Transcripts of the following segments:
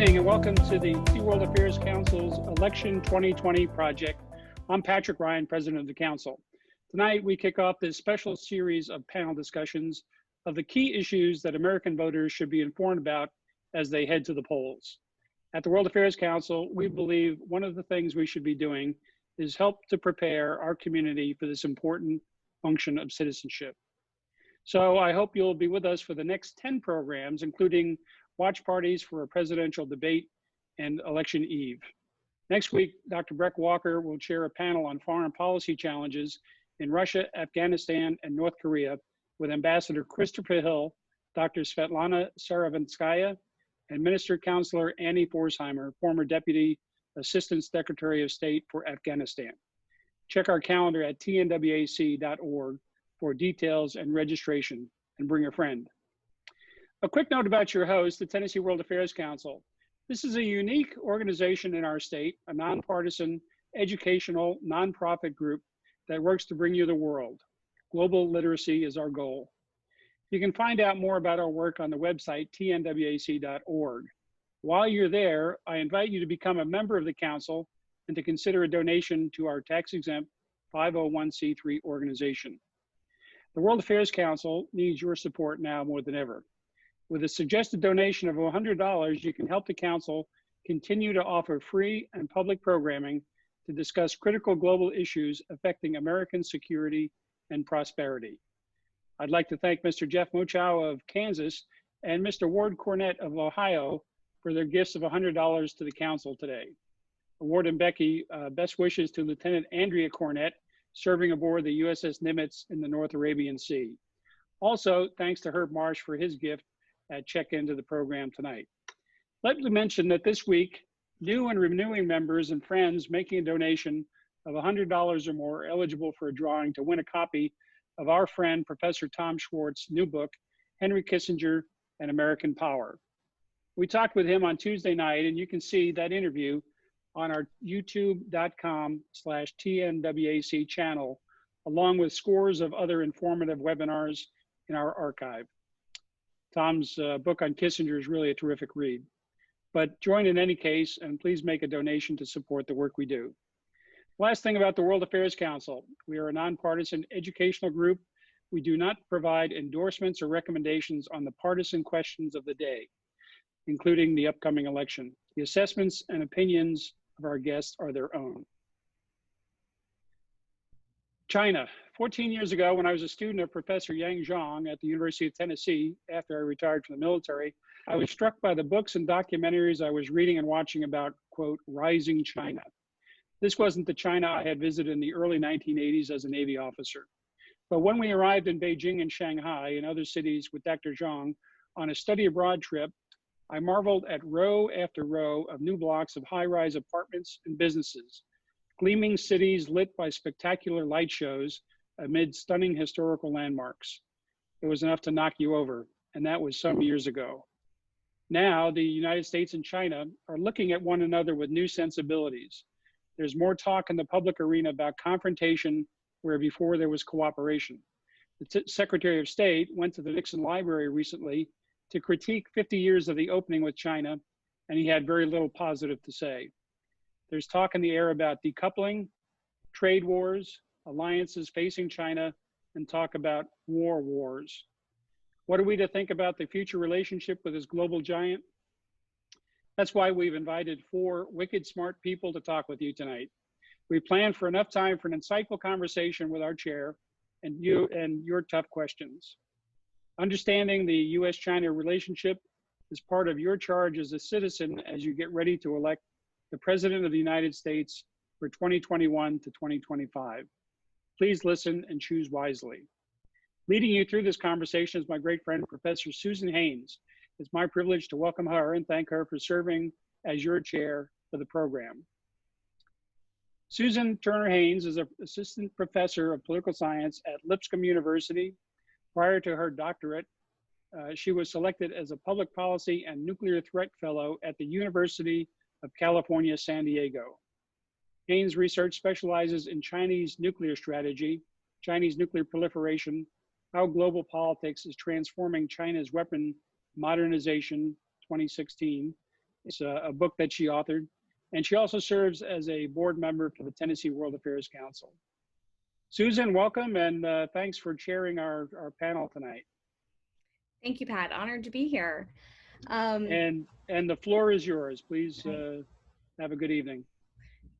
evening and welcome to the World Affairs Council's Election 2020 project. I'm Patrick Ryan, President of the Council. Tonight we kick off this special series of panel discussions of the key issues that American voters should be informed about as they head to the polls. At the World Affairs Council, we believe one of the things we should be doing is help to prepare our community for this important function of citizenship. So I hope you'll be with us for the next 10 programs, including watch parties for a presidential debate and election eve. Next week, Dr. Breck Walker will chair a panel on foreign policy challenges in Russia, Afghanistan, and North Korea with Ambassador Christopher Hill, Dr. Svetlana Saravanskaya, and Minister Counselor Annie Forsheimer, former Deputy Assistant Secretary of State for Afghanistan. Check our calendar at tnwac.org for details and registration, and bring a friend. A quick note about your host, the Tennessee World Affairs Council. This is a unique organization in our state, a nonpartisan, educational, nonprofit group that works to bring you the world. Global literacy is our goal. You can find out more about our work on the website, tnwac.org. While you're there, I invite you to become a member of the council and to consider a donation to our tax-exempt 501c3 organization. The World Affairs Council needs your support now more than ever. With a suggested donation of $100, you can help the council continue to offer free and public programming to discuss critical global issues affecting American security and prosperity. I'd like to thank Mr. Jeff Mochow of Kansas and Mr. Ward Cornett of Ohio for their gifts of $100 to the council today. Ward and Becky, best wishes to Lieutenant Andrea Cornett, serving aboard the USS Nimitz in the North Arabian Sea. Also, thanks to Herb Marsh for his gift at check-in to the program tonight. Let me mention that this week, new and renewing members and friends making a donation of $100 or more are eligible for a drawing to win a copy of our friend, Professor Tom Schwartz's new book, Henry Kissinger and American Power. We talked with him on Tuesday night, and you can see that interview on our youtube.com/TNWAC channel, along with scores of other informative webinars in our archive. Tom's book on Kissinger is really a terrific read. But join in any case, and please make a donation to support the work we do. Last thing about the World Affairs Council, we are a nonpartisan educational group. We do not provide endorsements or recommendations on the partisan questions of the day, including the upcoming election. The assessments and opinions of our guests are their own. China. 14 years ago, when I was a student of Professor Yang Zhong at the University of Tennessee, after I retired from the military, I was struck by the books and documentaries I was reading and watching about, quote, rising China. This wasn't the China I had visited in the early 1980s as a Navy officer. But when we arrived in Beijing and Shanghai and other cities with Dr. Zhong on a study abroad trip, I marveled at row after row of new blocks of high-rise apartments and businesses, gleaming cities lit by spectacular light shows amid stunning historical landmarks. It was enough to knock you over, and that was some years ago. Now, the United States and China are looking at one another with new sensibilities. There's more talk in the public arena about confrontation where before there was cooperation. The Secretary of State went to the Nixon Library recently to critique 50 years of the opening with China, and he had very little positive to say. There's talk in the air about decoupling, trade wars, alliances facing China, and talk about wars. What are we to think about the future relationship with this global giant? That's why we've invited 4 wicked smart people to talk with you tonight. We planned for enough time for an insightful conversation with our chair and your tough questions. Understanding the US-China relationship is part of your charge as a citizen as you get ready to elect the President of the United States for 2021 to 2025. Please listen and choose wisely. Leading you through this conversation is my great friend, Professor Susan Haynes. It's my privilege to welcome her and thank her for serving as your chair for the program. Susan Turner Haynes is an assistant professor of political science at Lipscomb University. Prior to her doctorate, she was selected as a public policy and nuclear threat fellow at the University of California, San Diego. Haynes' research specializes in Chinese nuclear strategy, Chinese nuclear proliferation, how global politics is transforming China's weapon modernization 2016, It's a book that she authored, and she also serves as a board member for the Tennessee World Affairs Council. Susan, welcome, and thanks for chairing our panel tonight. Thank you, Pat. Honored to be here. And the floor is yours. Please have a good evening.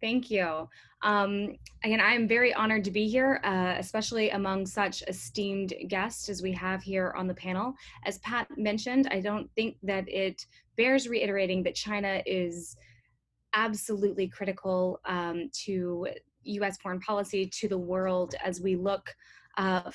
Thank you. Again, I am very honored to be here, especially among such esteemed guests as we have here on the panel. As Pat mentioned, I don't think that it bears reiterating that China is absolutely critical to U.S. foreign policy, to the world as we look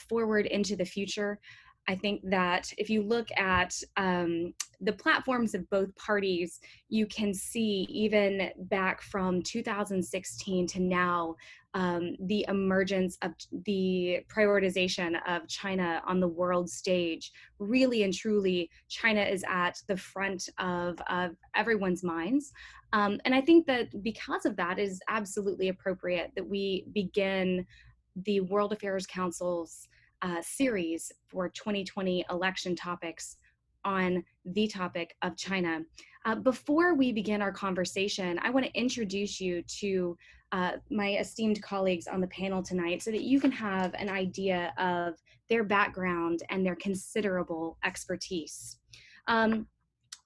forward into the future. I think that if you look at the platforms of both parties, you can see even back from 2016 to now, the emergence of the prioritization of China on the world stage. Really and truly, China is at the front of everyone's minds. And I think that because of that, it is absolutely appropriate that we begin the World Affairs Council's series for 2020 election topics on the topic of China. Before we begin our conversation, I want to introduce you to my esteemed colleagues on the panel tonight so that you can have an idea of their background and their considerable expertise.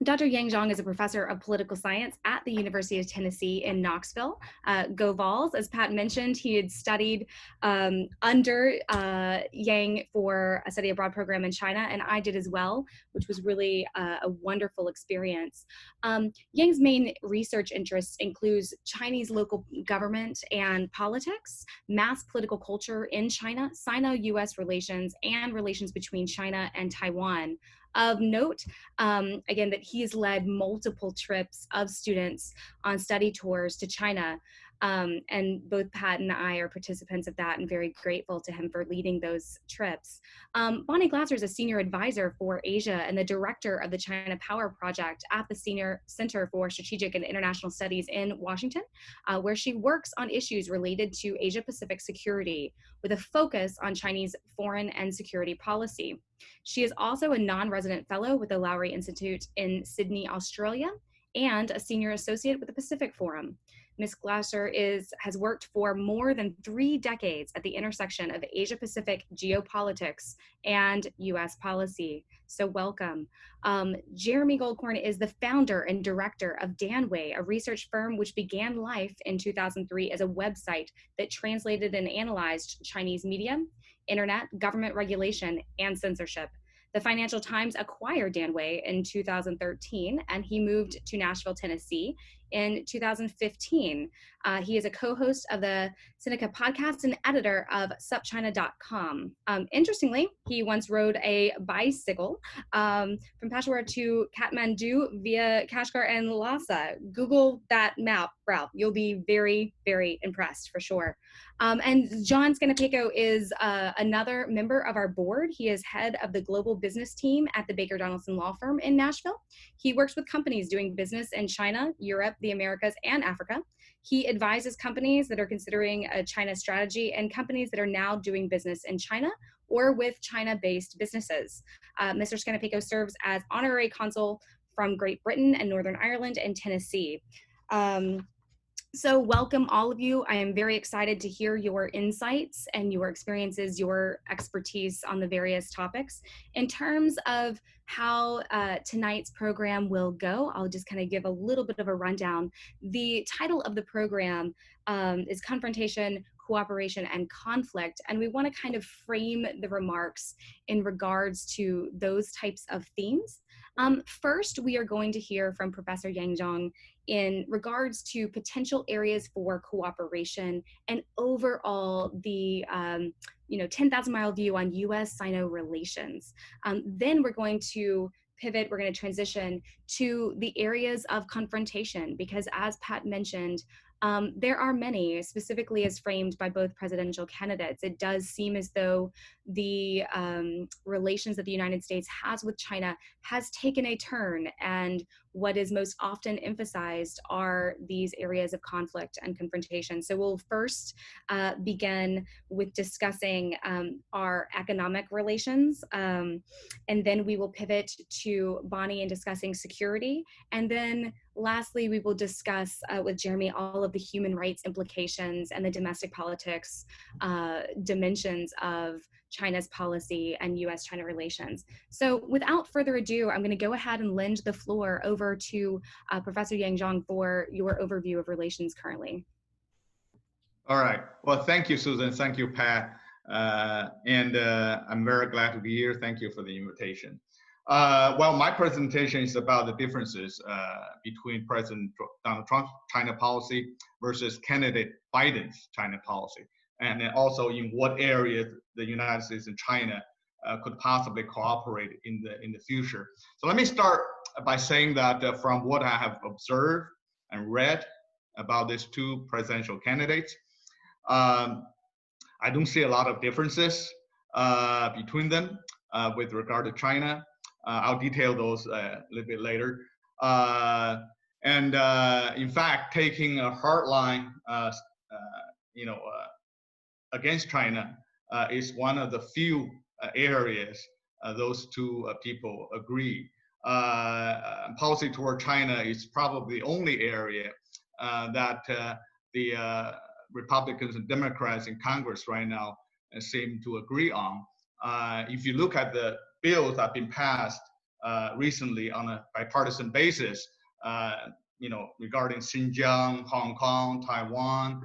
Dr. Yang Zhong is a professor of political science at the University of Tennessee in Knoxville. Go Vols, as Pat mentioned, he had studied under Yang for a study abroad program in China, and I did as well, which was really a wonderful experience. Yang's main research interests includes Chinese local government and politics, mass political culture in China, Sino-US relations, and relations between China and Taiwan. Of note, again, that he has led multiple trips of students on study tours to China. And both Pat and I are participants of that and very grateful to him for leading those trips. Bonnie Glaser is a senior advisor for Asia and the director of the China Power Project at the Senior Center for Strategic and International Studies in Washington, where she works on issues related to Asia-Pacific security with a focus on Chinese foreign and security policy. She is also a non-resident fellow with the Lowry Institute in Sydney, Australia, and a senior associate with the Pacific Forum. Ms. Glaser has worked for more than 3 decades at the intersection of Asia-Pacific geopolitics and U.S. policy. So welcome. Jeremy Goldkorn is the founder and director of Danwei, a research firm which began life in 2003 as a website that translated and analyzed Chinese media, internet, government regulation, and censorship. The Financial Times acquired Danwei in 2013, and he moved to Nashville, Tennessee in 2015. He is a co-host of the Seneca podcast and editor of SupChina.com. Interestingly, he once rode a bicycle from Peshawar to Kathmandu via Kashgar and Lhasa. Google that map route. You'll be very, very impressed for sure. And John Scannapieco is another member of our board. He is head of the global business team at the Baker Donelson law firm in Nashville. He works with companies doing business in China, Europe, the Americas, and Africa. He advises companies that are considering a China strategy and companies that are now doing business in China or with China-based businesses. Mr. Scannapieco serves as honorary consul from Great Britain and Northern Ireland and Tennessee. So welcome all of you. I am very excited to hear your insights and your experiences, your expertise on the various topics. In terms of how tonight's program will go, I'll just kind of give a little bit of a rundown. The title of the program is Confrontation, Cooperation, and Conflict, and we want to kind of frame the remarks in regards to those types of themes. First, we are going to hear from Professor Yang Zhong in regards to potential areas for cooperation and overall the 10,000-mile view on U.S.-Sino relations. Then we're going to pivot, we're going to transition to the areas of confrontation, because as Pat mentioned, there are many, specifically as framed by both presidential candidates. It does seem as though the relations that the United States has with China has taken a turn, and what is most often emphasized are these areas of conflict and confrontation. So we'll first begin with discussing our economic relations, and then we will pivot to Bonnie in discussing security, and then lastly, we will discuss with Jeremy all of the human rights implications and the domestic politics dimensions of China's policy and US-China relations. So without further ado, I'm going to go ahead and lend the floor over to Professor Yang Zhong for your overview of relations currently. All right. Well, thank you, Susan. Thank you, Pat. I'm very glad to be here. Thank you for the invitation. Well, my presentation is about the differences between President Donald Trump's China policy versus candidate Biden's China policy, and then also in what areas the United States and China could possibly cooperate in the future. So let me start by saying that from what I have observed and read about these two presidential candidates, I don't see a lot of differences between them with regard to China. I'll detail those a little bit later. In fact, taking a hard line, against China is one of the few areas those two people agree. Policy toward China is probably the only area that the Republicans and Democrats in Congress right now seem to agree on. If you look at the bills that have been passed recently on a bipartisan basis, regarding Xinjiang, Hong Kong, Taiwan,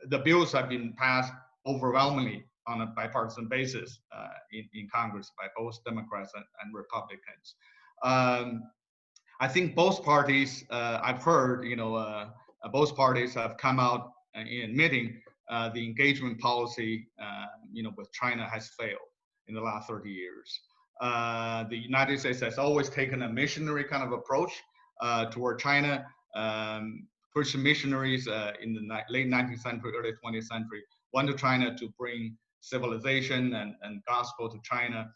the bills have been passed overwhelmingly on a bipartisan basis in Congress by both Democrats and Republicans. I think both parties, I've heard, both parties have come out in admitting the engagement policy, with China has failed in the last 30 years. The United States has always taken a missionary kind of approach toward China. Christian missionaries in the late 19th century, early 20th century went to China to bring civilization and gospel to China.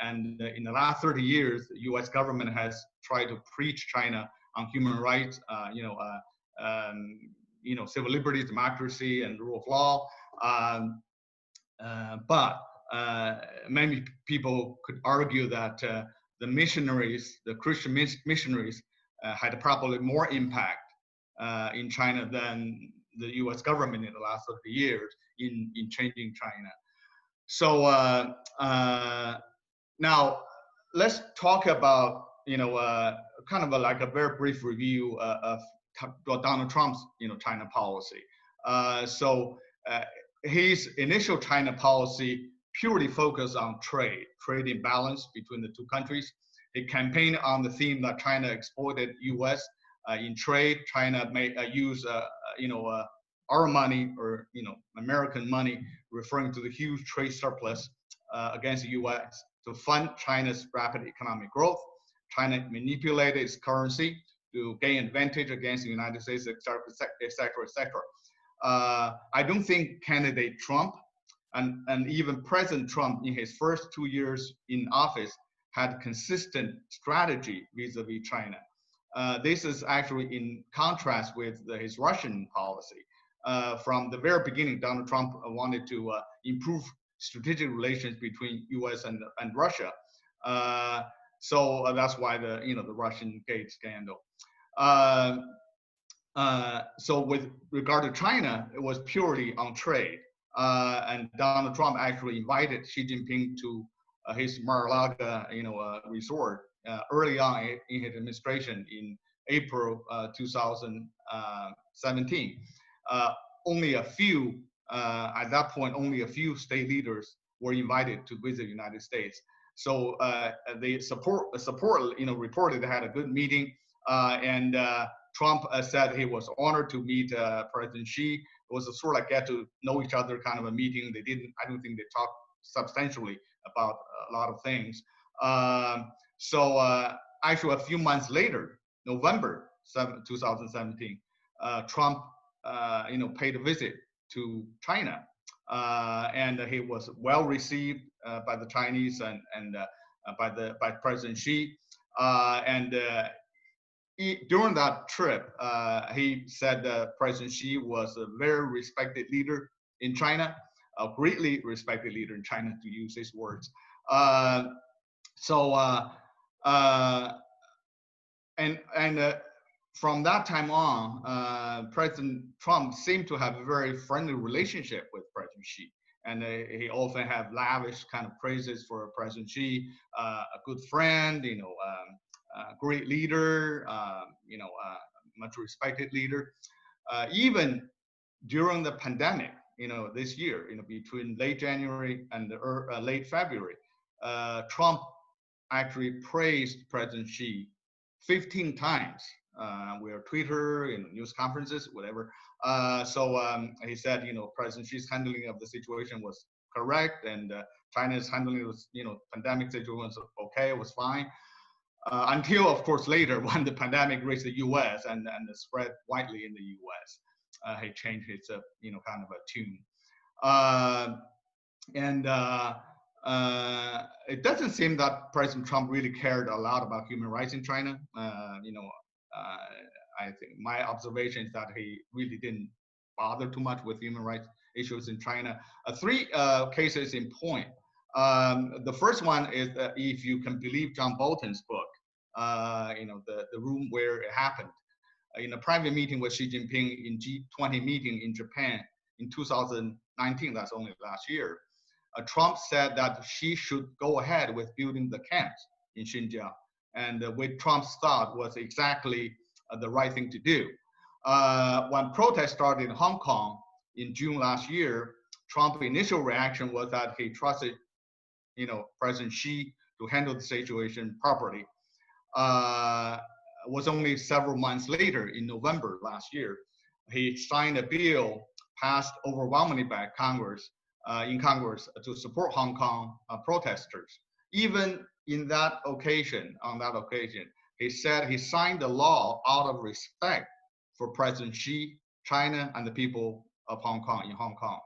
And in the last 30 years, the U.S. government has tried to preach China on human rights, civil liberties, democracy, and the rule of law. But many people could argue that the missionaries, the Christian missionaries, had probably more impact in China than the U.S. government in the last 30 years in changing China. So now let's talk about, kind of like a very brief review of Donald Trump's, China policy. So his initial China policy purely focused on trade imbalance between the two countries. He campaigned on the theme that China exploited U.S. In trade. China may use, our money or, American money, referring to the huge trade surplus against the U.S. to fund China's rapid economic growth. China manipulated its currency to gain advantage against the United States, et cetera, et cetera, et cetera. I don't think candidate Trump and even President Trump in his first 2 years in office had consistent strategy vis-a-vis China. This is actually in contrast with his Russian policy. From the very beginning, Donald Trump wanted to improve strategic relations between U.S. and Russia. So that's why the Russian Gate scandal. So with regard to China, it was purely on trade. And Donald Trump actually invited Xi Jinping to his Mar-a-Lago, resort early on in his administration in April 2017. Only a few, at that point, only a few state leaders were invited to visit the United States. So the support, reported they had a good meeting, and Trump said he was honored to meet President Xi. It was a sort of like get to know each other kind of a meeting. I don't think they talked substantially about a lot of things. So actually a few months later, November 2017, Trump, paid a visit to China, and he was well received by the Chinese, and by President Xi. During that trip, he said that President Xi was a very respected leader in China, a greatly respected leader in China, to use his words. From that time on, President Trump seemed to have a very friendly relationship with President Xi. And he often have lavish kind of praises for President Xi, a good friend, great leader, much respected leader. Even during the pandemic, this year, between late January and late February, Trump actually praised President Xi 15 times. We're Twitter, news conferences, whatever. He said, President Xi's handling of the situation was correct, and China's handling of, pandemic situation was okay, was fine. Until, of course, later when the pandemic reached the U.S. and spread widely in the U.S., he changed his, kind of a tune. It doesn't seem that President Trump really cared a lot about human rights in China. I think my observation is that he really didn't bother too much with human rights issues in China. Three cases in point. The first one is if you can believe John Bolton's book, the room where it happened. In a private meeting with Xi Jinping in G20 meeting in Japan in 2019, that's only last year, Trump said that Xi should go ahead with building the camps in Xinjiang. And what Trump's thought was exactly the right thing to do. When protests started in Hong Kong in June last year, Trump's initial reaction was that he trusted, President Xi to handle the situation properly. Was only several months later, in November last year, he signed a bill passed overwhelmingly by Congress, in Congress, to support Hong Kong protesters. Even on that occasion, he said he signed the law out of respect for President Xi, China, and the people of Hong Kong.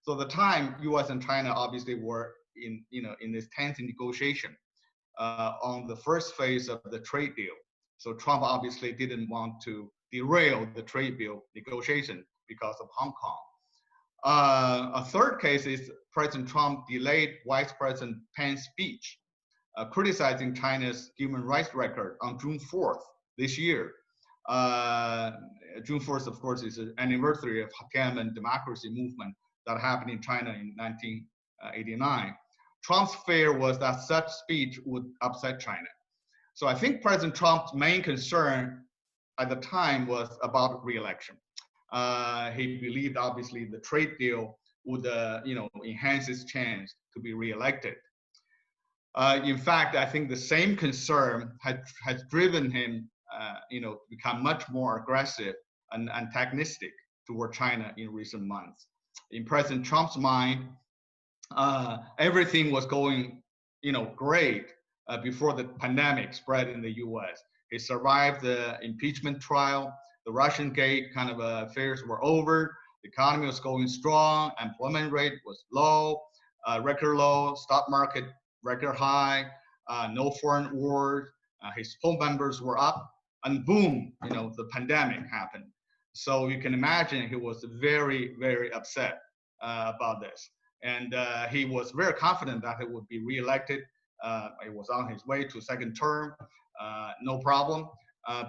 So the time U.S. and China obviously were in this tense negotiation on the first phase of the trade deal. So Trump obviously didn't want to derail the trade deal negotiation because of Hong Kong. A third case is President Trump delayed Vice President Pence's speech, criticizing China's human rights record on June 4th this year. June 4th, of course, is an anniversary of Tiananmen democracy movement that happened in China in 1989. Trump's fear was that such speech would upset China. So I think President Trump's main concern at the time was about re-election. He believed, obviously, the trade deal would, enhance his chance to be re-elected. In fact, I think the same concern has driven him, to become much more aggressive and antagonistic toward China in recent months. In President Trump's mind, everything was going, great before the pandemic spread in the U.S. He survived the impeachment trial. The Russian gate kind of affairs were over. The economy was going strong. Employment rate was low, record low. Stock market record high. No foreign wars. His poll members were up, and boom, the pandemic happened. So you can imagine he was very, very upset about this. And he was very confident that he would be reelected. He was on his way to second term, no problem.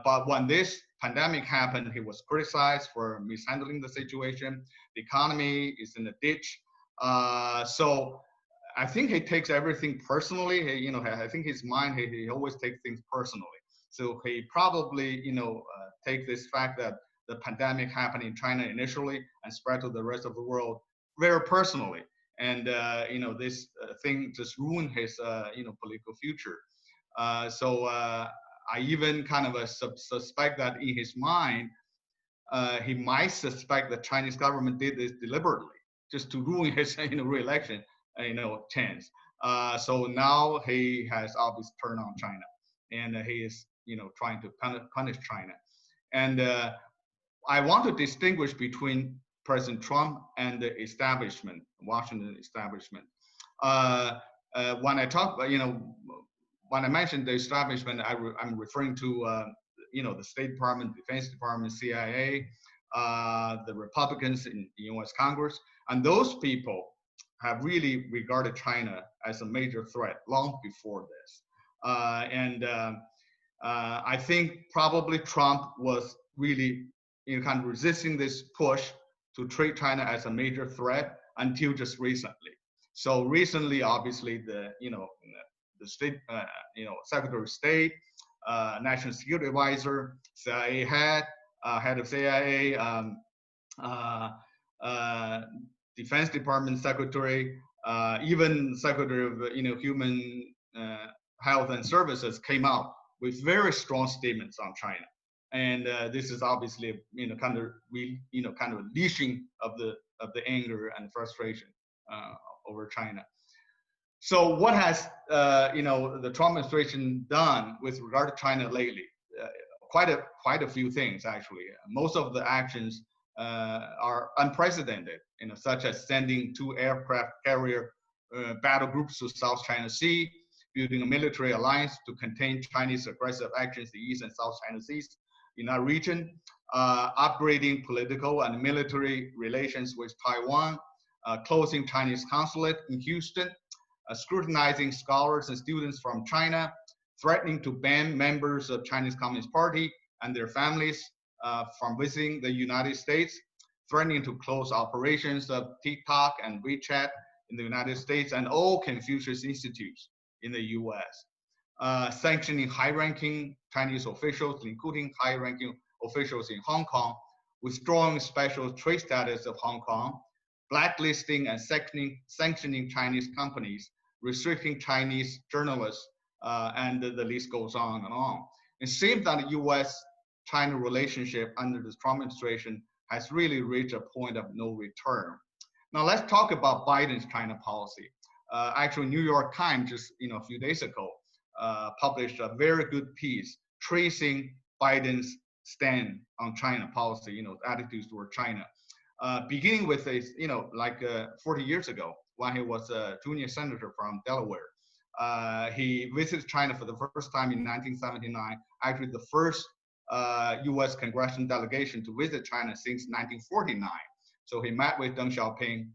But when this pandemic happened, he was criticized for mishandling the situation. The economy is in a ditch. So I think he takes everything personally. I think his mind, he always takes things personally. So he probably, take this fact that the pandemic happened in China initially and spread to the rest of the world very personally. And, this thing just ruined his, political future. So I even kind of suspect that in his mind, he might suspect the Chinese government did this deliberately, just to ruin his, re-election, chance. So now he has obviously turned on China, and he is, trying to punish China. And I want to distinguish between President Trump and the establishment, Washington establishment. When I talk about, when I mentioned the establishment, I'm referring to the State Department, Defense Department, CIA, the Republicans in the U.S. Congress, and those people have really regarded China as a major threat long before this. I think probably Trump was really kind of resisting this push to treat China as a major threat until just recently. So recently, obviously, the state, Secretary of State, National Security Advisor, CIA head of CIA, Defense Department Secretary, even Secretary of Human Health and Services came out with very strong statements on China, and this is obviously kind of unleashing of the anger and frustration over China. So what has the Trump administration done with regard to China lately? Quite a few things actually. Most of the actions are unprecedented, such as sending 2 aircraft carrier battle groups to South China Sea, building a military alliance to contain Chinese aggressive actions in the East and South China Seas in that region, upgrading political and military relations with Taiwan, closing Chinese consulate in Houston, scrutinizing scholars and students from China, threatening to ban members of Chinese Communist Party and their families from visiting the United States, threatening to close operations of TikTok and WeChat in the United States and all Confucius Institutes in the US, sanctioning high-ranking Chinese officials, including high-ranking officials in Hong Kong, withdrawing special trade status of Hong Kong, blacklisting and sanctioning Chinese companies, restricting Chinese journalists, and the list goes on and on. It seems that the US-China relationship under the Trump administration has really reached a point of no return. Now let's talk about Biden's China policy. Actually, New York Times just a few days ago published a very good piece tracing Biden's stand on China policy, attitudes toward China, beginning with a 40 years ago when he was a junior senator from Delaware. He visited China for the first time in 1979, actually the first US congressional delegation to visit China since 1949. So he met with Deng Xiaoping.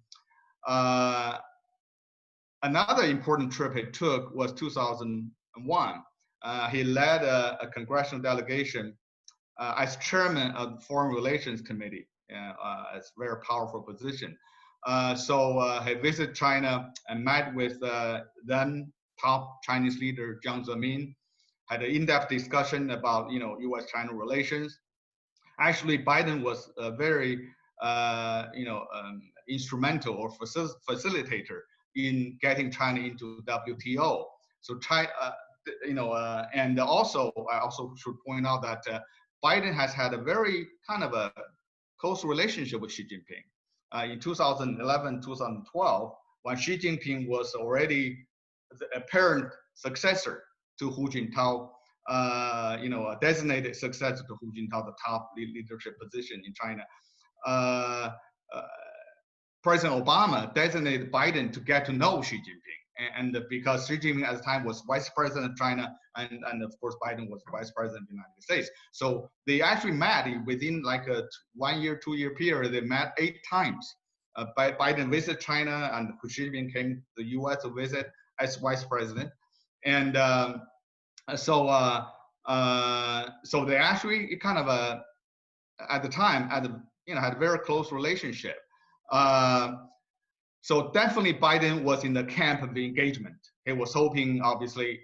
Another important trip he took was 2001. He led a congressional delegation as chairman of the Foreign Relations Committee. It's a very powerful position. So he visited China and met with then top Chinese leader Jiang Zemin, had an in-depth discussion about U.S.-China relations. Actually, Biden was very instrumental or facilitator in getting China into WTO. So China, and also I also should point out that Biden has had a very kind of a close relationship with Xi Jinping. In 2011, 2012, when Xi Jinping was already the apparent successor to Hu Jintao, a designated successor to Hu Jintao, the top leadership position in China. President Obama designated Biden to get to know Xi Jinping. And because Xi Jinping at the time was vice president of China, and of course Biden was vice president of the United States. So they actually met within like a 1 year, 2 year period. They met 8 times. Biden visited China, and Xi Jinping came to the U.S. to visit as vice president. And so they actually kind of at the time had a very close relationship. So definitely Biden was in the camp of the engagement. He was hoping, obviously,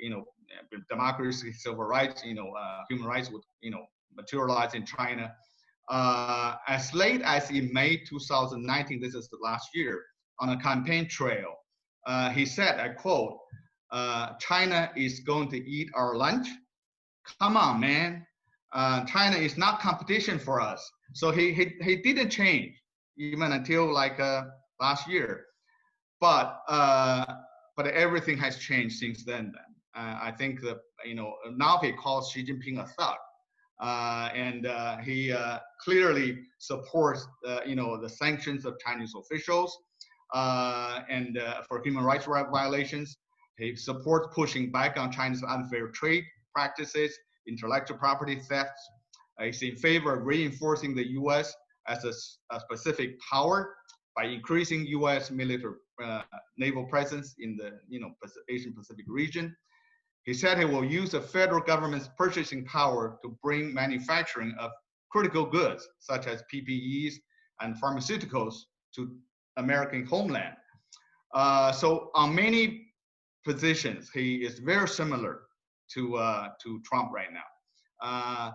democracy, civil rights, human rights would, materialize in China. As late as in May 2019, this is the last year, on a campaign trail, he said, I quote, China is going to eat our lunch. Come on, man. China is not competition for us. So he didn't change even until like last year. But everything has changed since then. I think that now he calls Xi Jinping a thug, and he clearly supports the sanctions of Chinese officials and for human rights violations. He supports pushing back on China's unfair trade practices, intellectual property thefts. He's in favor of reinforcing the U.S. as a specific power by increasing U.S. military naval presence in the Asian Pacific region. He said he will use the federal government's purchasing power to bring manufacturing of critical goods such as PPEs and pharmaceuticals to American homeland. So on many positions, he is very similar to Trump right now.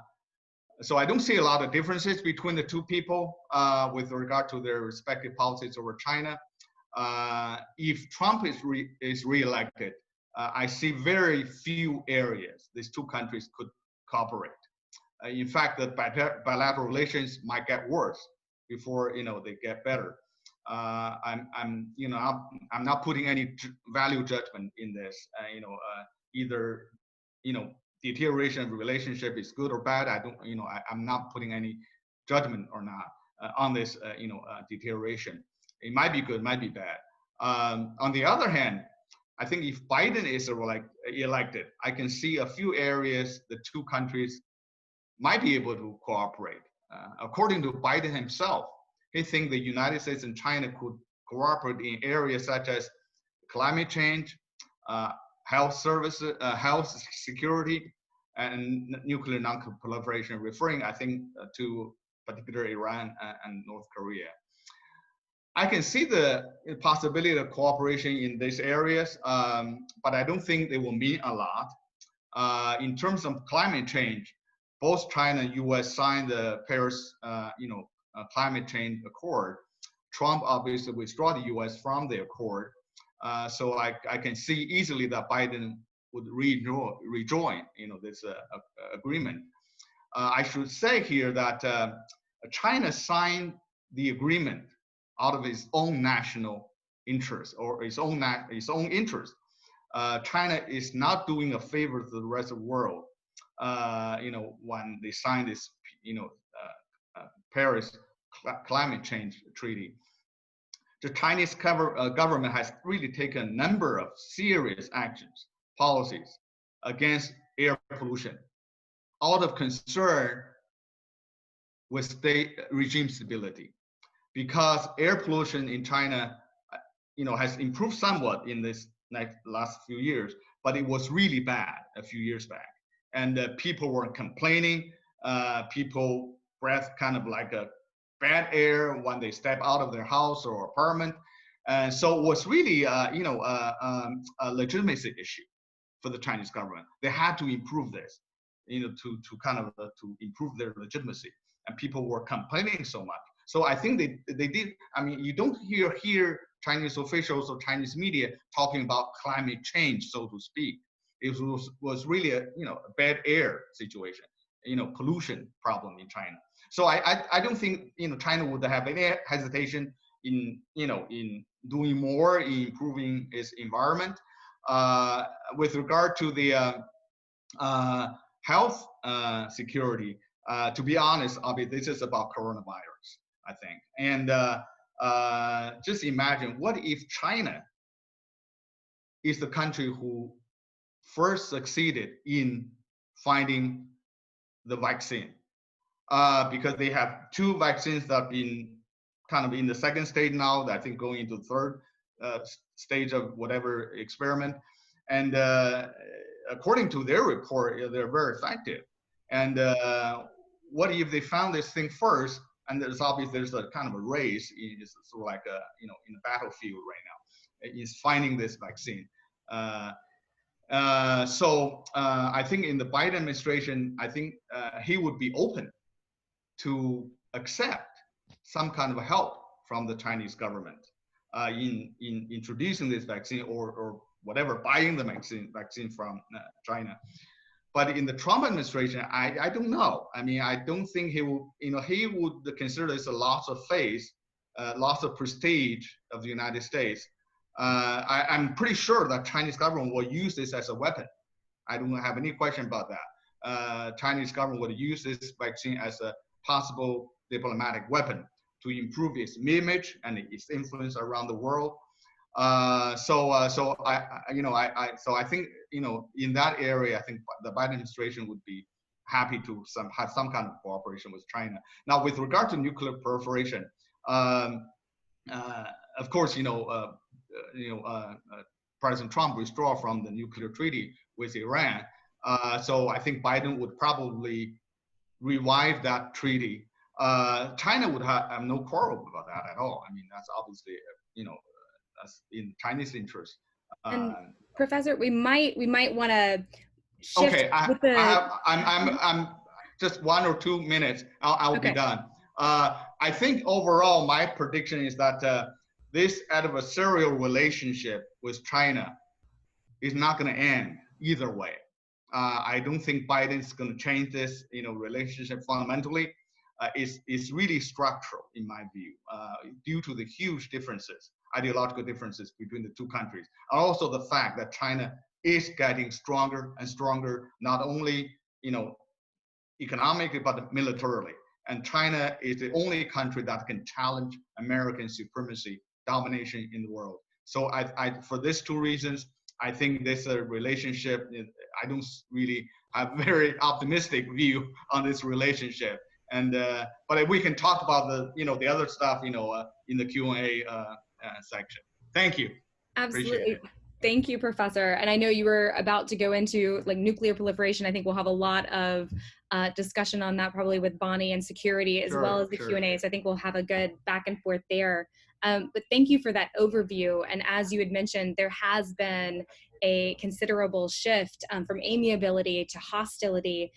So I don't see a lot of differences between the two people with regard to their respective policies over China. If Trump is reelected, I see very few areas these two countries could cooperate. In fact, the bilateral relations might get worse before they get better. I'm not putting any value judgment in this. Either deterioration of relationship is good or bad. I'm not putting any judgment or not on this deterioration. It might be good, might be bad. On the other hand, I think if Biden is elected, I can see a few areas the two countries might be able to cooperate. According to Biden himself, he thinks the United States and China could cooperate in areas such as climate change, health services, health security, and nuclear non-proliferation, referring, I think, to particularly Iran and North Korea. I can see the possibility of cooperation in these areas, but I don't think they will mean a lot. In terms of climate change, both China and U.S. signed the Paris, climate change accord. Trump obviously withdrew the U.S. from the accord, so I can see easily that Biden would rejoin, this agreement. I should say here that China signed the agreement out of its own national interest or its own interest. China is not doing a favor to the rest of the world. When they signed this, Paris climate change treaty, the Chinese government has really taken a number of serious actions, policies against air pollution, out of concern with state regime stability. Because air pollution in China, has improved somewhat in this last few years, but it was really bad a few years back. And people were complaining, people breathed kind of like a bad air when they step out of their house or apartment. And so it was really, a legitimacy issue for the Chinese government. They had to improve this, to improve their legitimacy. And people were complaining so much. So I think they did. I mean, you don't hear Chinese officials or Chinese media talking about climate change, so to speak. It was really a bad air situation, pollution problem in China. So I don't think China would have any hesitation in doing more in improving its environment. With regard to the health security, to be honest, this is about coronavirus, I think. And just imagine, what if China is the country who first succeeded in finding the vaccine? Because they have two vaccines that have been kind of in the second stage now, I think going into the third stage of whatever experiment. And according to their report, they're very effective. And what if they found this thing first? And there's a kind of a race, it's sort of like in the battlefield right now, is finding this vaccine. So I think in the Biden administration, I think he would be open to accept some kind of help from the Chinese government in introducing this vaccine or whatever, buying the vaccine from China. But in the Trump administration, I don't know. I mean, I don't think he will, he would consider this a loss of faith, loss of prestige of the United States. I'm pretty sure that Chinese government will use this as a weapon. I don't have any question about that. Chinese government would use this vaccine as a possible diplomatic weapon to improve its image and its influence around the world. So I think, in that area, I think the Biden administration would be happy to have some kind of cooperation with China. Now, with regard to nuclear proliferation, of course, President Trump withdraw from the nuclear treaty with Iran. So I think Biden would probably revive that treaty. China would have no quarrel about that at all. I mean, that's obviously, that's in Chinese interest. And Professor, we might want to shift Okay, with the. I'm just 1 or 2 minutes. I'll Okay. be done. I think overall, my prediction is that this adversarial relationship with China is not going to end either way. I don't think Biden's going to change this, relationship fundamentally. It's really structural in my view, due to the huge differences, ideological differences between the two countries, and also the fact that China is getting stronger and stronger, not only economically but militarily. And China is the only country that can challenge American supremacy, domination in the world. So for these two reasons, I think this relationship, I don't really have a very optimistic view on this relationship. And but we can talk about the other stuff, in the Q&A section. Thank you. Absolutely. Thank you, Professor. And I know you were about to go into like nuclear proliferation. I think we'll have a lot of discussion on that probably with Bonnie and security as well as the Q&A. So I think we'll have a good back and forth there. But thank you for that overview. And as you had mentioned, there has been a considerable shift from amiability to hostility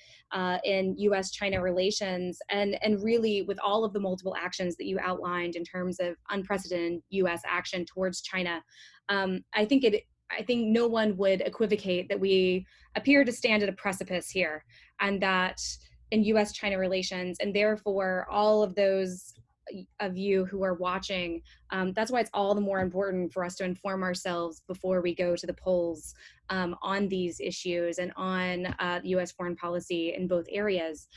in U.S.-China relations, and really with all of the multiple actions that you outlined in terms of unprecedented U.S. action towards China. I think no one would equivocate that we appear to stand at a precipice here, and that in U.S.-China relations, and therefore all of those of you who are watching, that's why it's all the more important for us to inform ourselves before we go to the polls on these issues and on U.S. foreign policy in both areas.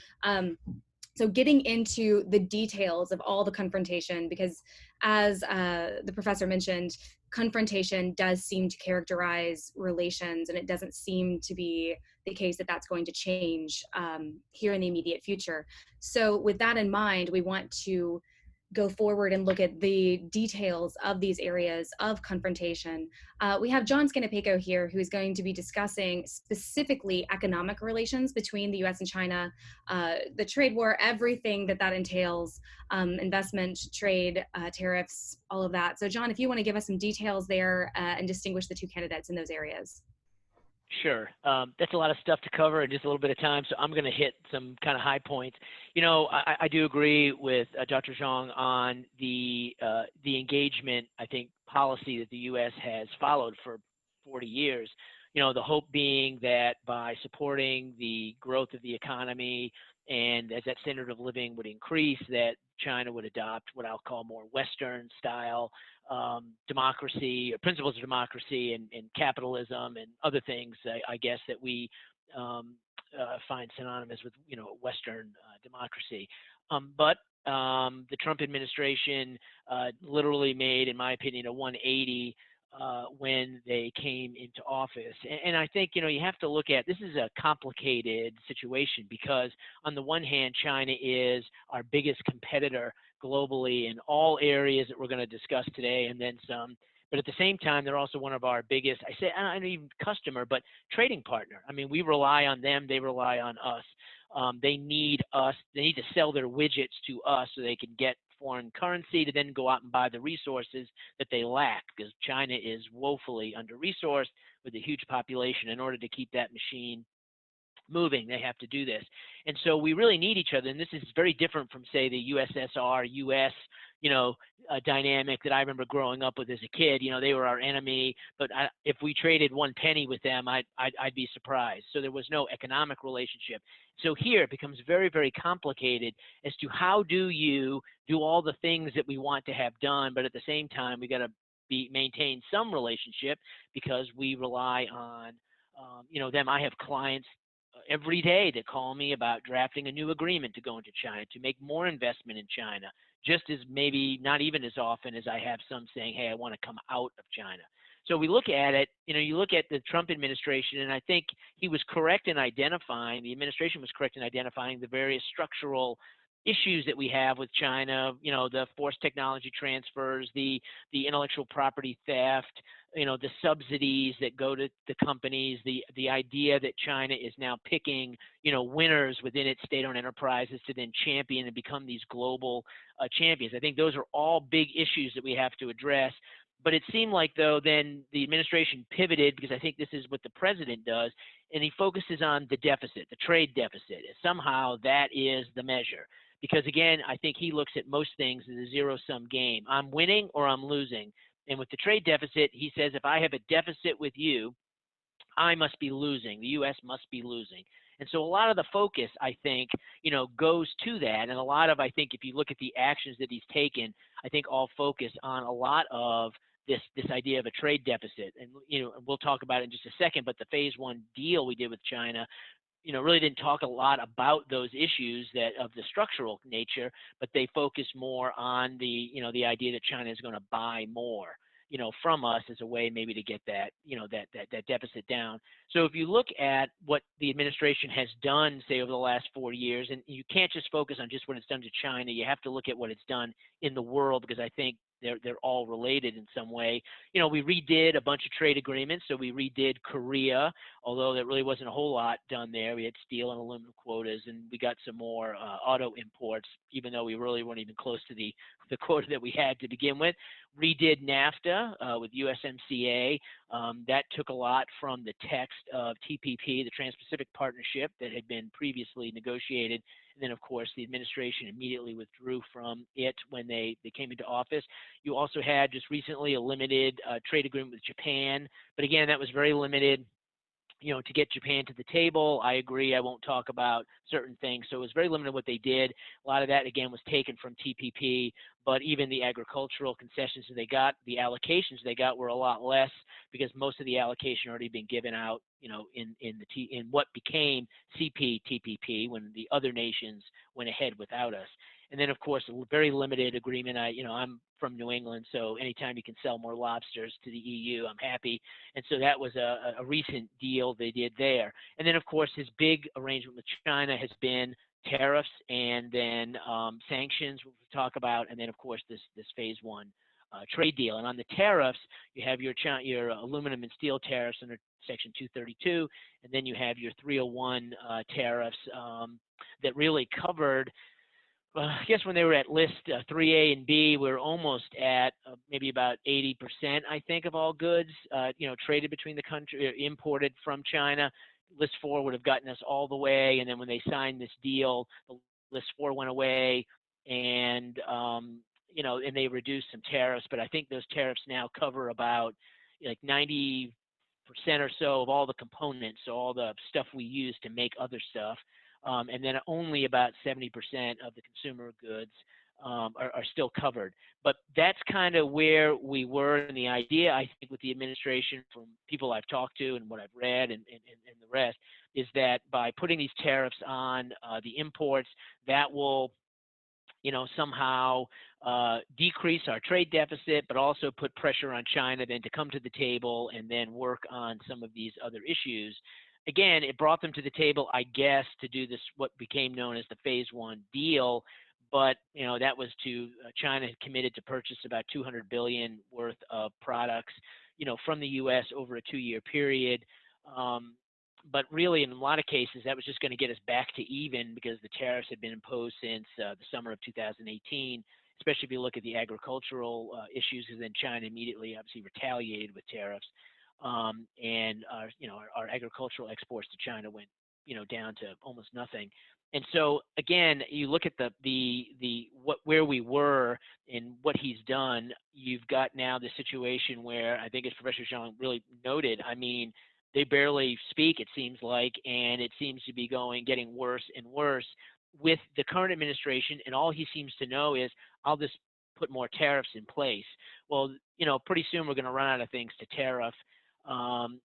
So getting into the details of all the confrontation, because as the professor mentioned, confrontation does seem to characterize relations, and it doesn't seem to be the case that that's going to change here in the immediate future. So with that in mind, we want to go forward and look at the details of these areas of confrontation. We have Zhong Scannapieco here, who's going to be discussing specifically economic relations between the US and China, the trade war, everything that entails, investment, trade, tariffs, all of that. So Zhong, if you want to give us some details there and distinguish the two candidates in those areas. Sure. That's a lot of stuff to cover in just a little bit of time, so I'm going to hit some kind of high points. I do agree with Dr. Zhong on the engagement, I think, policy that the U.S. has followed for 40 years. The hope being that by supporting the growth of the economy and as that standard of living would increase, that China would adopt what I'll call more Western style democracy, or principles of democracy and capitalism and other things, I guess, that we find synonymous with, Western democracy. But the Trump administration literally made, in my opinion, a 180 when they came into office. And I think, you have to look at, this is a complicated situation because on the one hand, China is our biggest competitor globally in all areas that we're going to discuss today and then some. But at the same time, they're also one of our biggest, I don't even customer, but trading partner. I mean, we rely on them, they rely on us. They need us, they need to sell their widgets to us so they can get foreign currency to then go out and buy the resources that they lack, because China is woefully under-resourced with a huge population. In order to keep that machine moving, they have to do this. And so we really need each other. And this is very different from, say, the USSR, US, dynamic that I remember growing up with as a kid. They were our enemy, but if we traded one penny with them, I'd be surprised. So there was no economic relationship. So here it becomes very, very complicated as to how do you do all the things that we want to have done, but at the same time, we got to maintain some relationship because we rely on, them. I have clients every day that call me about drafting a new agreement to go into China, to make more investment in China, just as maybe not even as often as I have some saying, hey, I want to come out of China. So we look at it, you look at the Trump administration, and I think he was correct in identifying, the administration was correct in identifying the various structural issues that we have with China, the forced technology transfers, the intellectual property theft, the subsidies that go to the companies, the idea that China is now picking, winners within its state-owned enterprises to then champion and become these global champions. I think those are all big issues that we have to address. But it seemed like, though, then the administration pivoted, because I think this is what the president does, and he focuses on the deficit, the trade deficit. Somehow that is the measure. Because, again, I think he looks at most things as a zero-sum game. I'm winning or I'm losing. And with the trade deficit, he says, if I have a deficit with you, I must be losing. The U.S. must be losing. And so a lot of the focus, I think, goes to that. And a lot of, I think, if you look at the actions that he's taken, I think all focus on a lot of this idea of a trade deficit. And, we'll talk about it in just a second, but the phase one deal we did with China, really didn't talk a lot about those issues that of the structural nature, but they focus more on the idea that China is going to buy more, from us as a way maybe to get that, that deficit down. So if you look at what the administration has done, say, over the last 4 years, and you can't just focus on just what it's done to China, you have to look at what it's done in the world, because I think they're all related in some way. We redid a bunch of trade agreements. So we redid Korea, although there really wasn't a whole lot done there. We had steel and aluminum quotas, and we got some more auto imports, even though we really weren't even close to the quota that we had to begin with. Redid NAFTA with USMCA. That took a lot from the text of TPP, the Trans-Pacific Partnership, that had been previously negotiated. And then, of course, the administration immediately withdrew from it when they came into office. You also had just recently a limited trade agreement with Japan. But again, that was very limited, to get Japan to the table. I agree. I won't talk about certain things. So it was very limited what they did. A lot of that, again, was taken from TPP. But even the agricultural concessions that they got, the allocations they got were a lot less, because most of the allocation already been given out, in what became CPTPP when the other nations went ahead without us. And then, of course, a very limited agreement. I'm from New England, so anytime you can sell more lobsters to the EU, I'm happy. And so that was a recent deal they did there. And then, of course, his big arrangement with China has been tariffs and then sanctions, we'll talk about, and then, of course, this phase one trade deal. And on the tariffs, you have your aluminum and steel tariffs under Section 232, and then you have your 301 tariffs that really covered. I guess when they were at list 3A and B, we were almost at maybe about 80%, I think, of all goods, traded between the country, imported from China. List 4 would have gotten us all the way, and then when they signed this deal, the list 4 went away, and and they reduced some tariffs. But I think those tariffs now cover about 90% or so of all the components, so all the stuff we use to make other stuff. And then only about 70% of the consumer goods are still covered. But that's kind of where we were. And the idea, I think, with the administration, from people I've talked to and what I've read and the rest, is that by putting these tariffs on the imports, that will somehow decrease our trade deficit, but also put pressure on China then to come to the table and then work on some of these other issues. Again, it brought them to the table, I guess, to do this, what became known as the phase one deal. But, that was China had committed to purchase about $200 billion worth of products, from the U.S. over a 2-year period. But really, in a lot of cases, that was just going to get us back to even, because the tariffs had been imposed since the summer of 2018, especially if you look at the agricultural issues, because then China immediately obviously retaliated with tariffs. And our agricultural exports to China went, down to almost nothing. And so again, you look at where we were and what he's done. You've got now the situation where, I think, as Professor Zhong really noted, I mean, they barely speak, it seems like, and it seems to be getting worse and worse with the current administration. And all he seems to know is, I'll just put more tariffs in place. Well, pretty soon we're going to run out of things to tariff.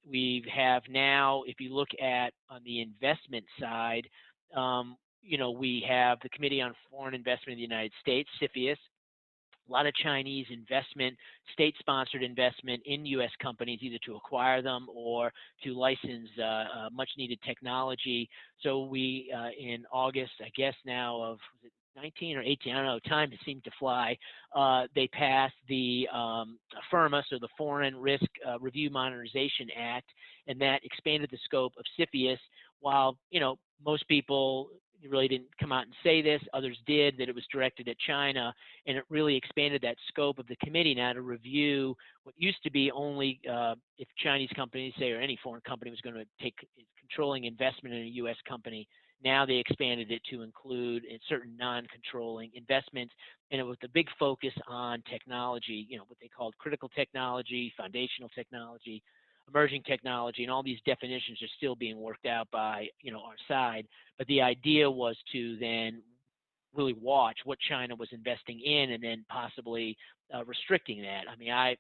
We have now, if you look at on the investment side, we have the Committee on Foreign Investment in the United States, CFIUS, a lot of Chinese investment, state-sponsored investment in U.S. companies, either to acquire them or to license much-needed technology. So we, in August, I guess now of 19 or 18, I don't know, time seemed to fly, they passed the FIRMA, so the Foreign Risk Review Modernization Act, and that expanded the scope of CFIUS. While, most people really didn't come out and say this, others did, that it was directed at China, and it really expanded that scope of the committee now to review what used to be only if Chinese companies, say, or any foreign company was going to take controlling investment in a U.S. company. Now they expanded it to include certain non-controlling investments, and it was the big focus on technology, what they called critical technology, foundational technology, emerging technology, and all these definitions are still being worked out by, our side. But the idea was to then really watch what China was investing in and then possibly restricting that. I mean,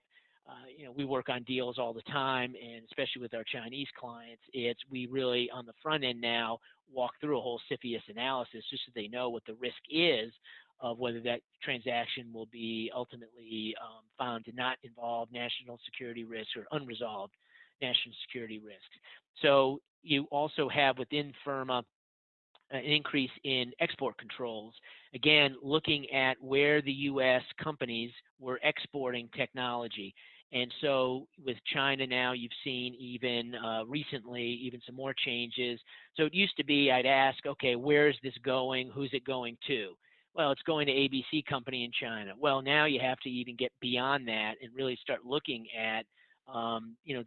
we work on deals all the time, and especially with our Chinese clients, we really on the front end now walk through a whole CFIUS analysis just so they know what the risk is of whether that transaction will be ultimately found to not involve national security risks or unresolved national security risks. So you also have within FIRMA an increase in export controls, again, looking at where the U.S. companies were exporting technology. And so with China now, you've seen even recently, even some more changes. So it used to be I'd ask, okay, where is this going? Who's it going to? Well, it's going to ABC company in China. Well, now you have to even get beyond that and really start looking at,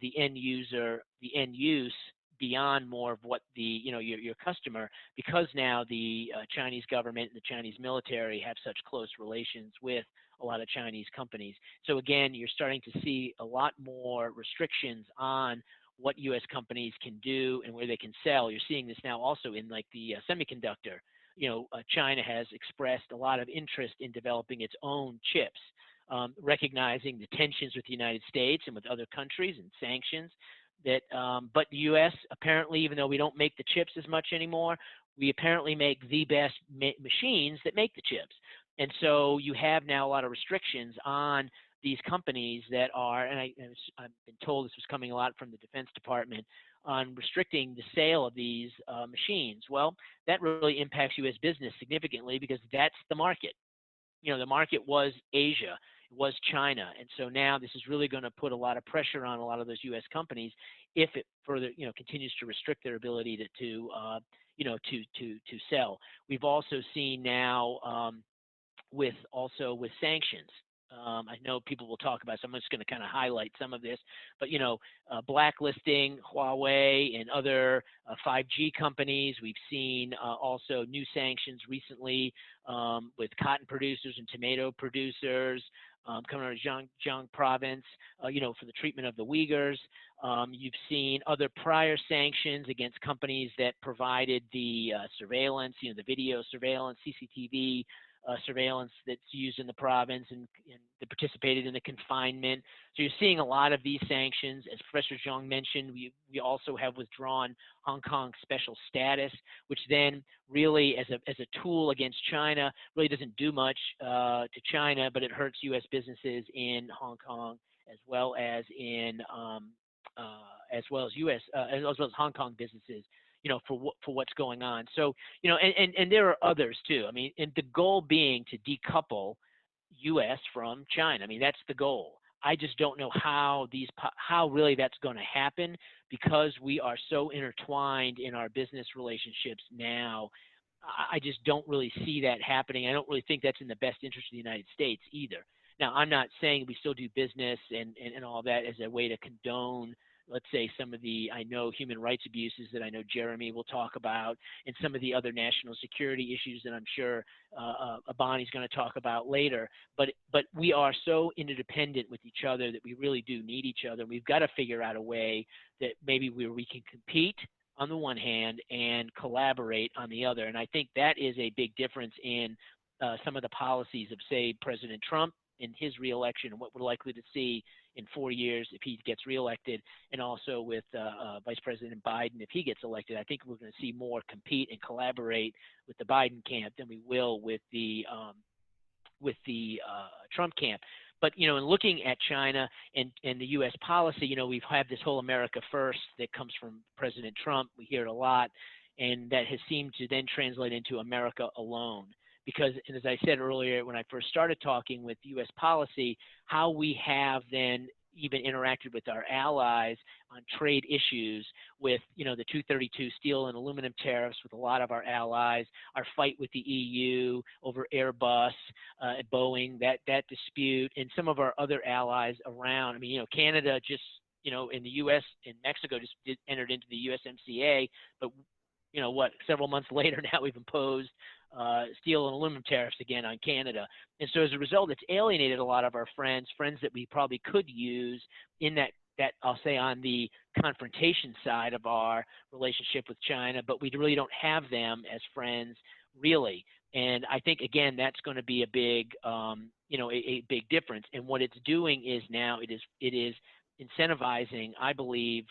the end user, the end use beyond more of what the, your customer, because now the Chinese government and the Chinese military have such close relations with a lot of Chinese companies. So again, you're starting to see a lot more restrictions on what U.S. companies can do and where they can sell. You're seeing this now also in like the semiconductor. China has expressed a lot of interest in developing its own chips, recognizing the tensions with the United States and with other countries and sanctions. But the U.S. apparently, even though we don't make the chips as much anymore, we apparently make the best machines that make the chips. And so you have now a lot of restrictions on these companies that are, and I've been told this was coming a lot from the Defense Department, on restricting the sale of these machines. Well, that really impacts U.S. business significantly because that's the market. The market was Asia, it was China, and so now this is really going to put a lot of pressure on a lot of those U.S. companies if it further, continues to restrict their ability to sell. We've also seen now with sanctions. I know people will talk about, so I'm just going to kind of highlight some of this, but blacklisting Huawei and other 5G companies. We've seen also new sanctions recently with cotton producers and tomato producers coming out of Zhong province, for the treatment of the Uyghurs. You've seen other prior sanctions against companies that provided the surveillance, the video surveillance, CCTV surveillance that's used in the province and that participated in the confinement. So you're seeing a lot of these sanctions. As Professor Zhong mentioned, we also have withdrawn Hong Kong special status, which then really as a tool against China really doesn't do much to China, but it hurts U.S. businesses in Hong Kong as well as in as well as Hong Kong businesses, for what's going on. So, and there are others too. I mean, and the goal being to decouple U.S. from China. I mean, that's the goal. I just don't know how really that's going to happen because we are so intertwined in our business relationships now. I just don't really see that happening. I don't really think that's in the best interest of the United States either. Now, I'm not saying we still do business and all that as a way to condone, let's say, some of the, human rights abuses that I know Jeremy will talk about, and some of the other national security issues that I'm sure Abani's going to talk about later. But we are so interdependent with each other that we really do need each other. We've got to figure out a way that maybe where we can compete on the one hand and collaborate on the other. And I think that is a big difference in some of the policies of, say, President Trump in his reelection and what we're likely to see in 4 years if he gets reelected, and also with Vice President Biden if he gets elected. I think we're going to see more compete and collaborate with the Biden camp than we will with the Trump camp. But, in looking at China and the U.S. policy, we've had this whole America first that comes from President Trump. We hear it a lot, and that has seemed to then translate into America alone. Because, and as I said earlier, when I first started talking with U.S. policy, how we have then even interacted with our allies on trade issues with, the 232 steel and aluminum tariffs with a lot of our allies, our fight with the EU over Airbus, Boeing, that dispute, and some of our other allies around. I mean, Canada just, in the U.S. and Mexico just entered into the USMCA, but several months later now we've imposed steel and aluminum tariffs again on Canada. And so as a result, it's alienated a lot of our friends that we probably could use in that I'll say on the confrontation side of our relationship with China, but we really don't have them as friends really. And I think, again, that's going to be a big, a big difference. And what it's doing is now it is incentivizing, I believe,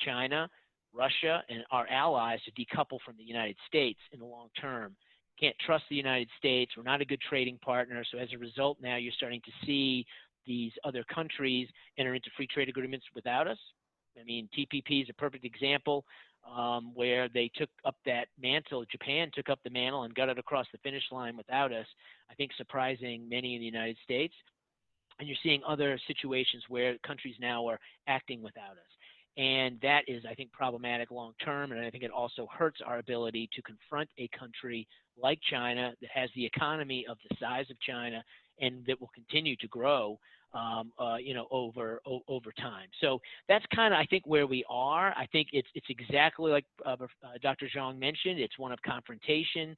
China, Russia, and our allies to decouple from the United States in the long term. Can't trust the United States. We're not a good trading partner. So as a result, now you're starting to see these other countries enter into free trade agreements without us. I mean, TPP is a perfect example where they took up that mantle. Japan took up the mantle and got it across the finish line without us, I think surprising many in the United States. And you're seeing other situations where countries now are acting without us. And that is, I think, problematic long term. And I think it also hurts our ability to confront a country like China that has the economy of the size of China and that will continue to grow, over time. So that's kind of, I think, where we are. I think it's exactly like Dr. Zhong mentioned. It's one of confrontation,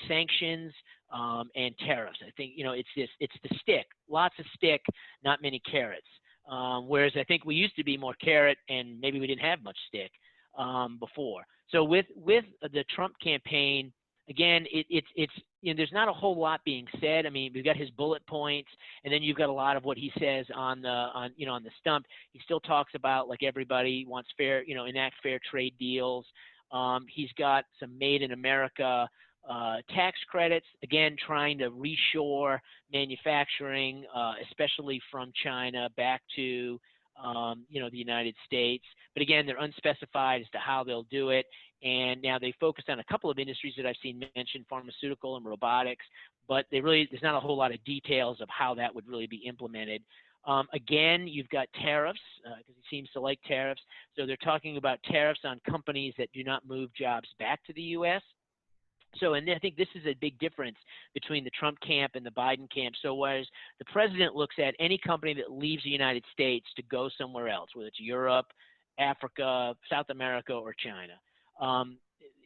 sanctions, and tariffs. I think, it's the stick, lots of stick, not many carrots. Whereas I think we used to be more carrot and maybe we didn't have much stick before. So with the Trump campaign, again, it's there's not a whole lot being said. I mean, we've got his bullet points, and then you've got a lot of what he says on the stump. He still talks about, like everybody wants fair, enact fair trade deals. He's got some Made in America tax credits, again, trying to reshore manufacturing, especially from China back to, the United States. But again, they're unspecified as to how they'll do it. And now they focused on a couple of industries that I've seen mentioned, pharmaceutical and robotics, but there's not a whole lot of details of how that would really be implemented. Again, you've got tariffs, because he seems to like tariffs. So they're talking about tariffs on companies that do not move jobs back to the U.S. So, and I think this is a big difference between the Trump camp and the Biden camp. So whereas the president looks at any company that leaves the United States to go somewhere else, whether it's Europe, Africa, South America, or China,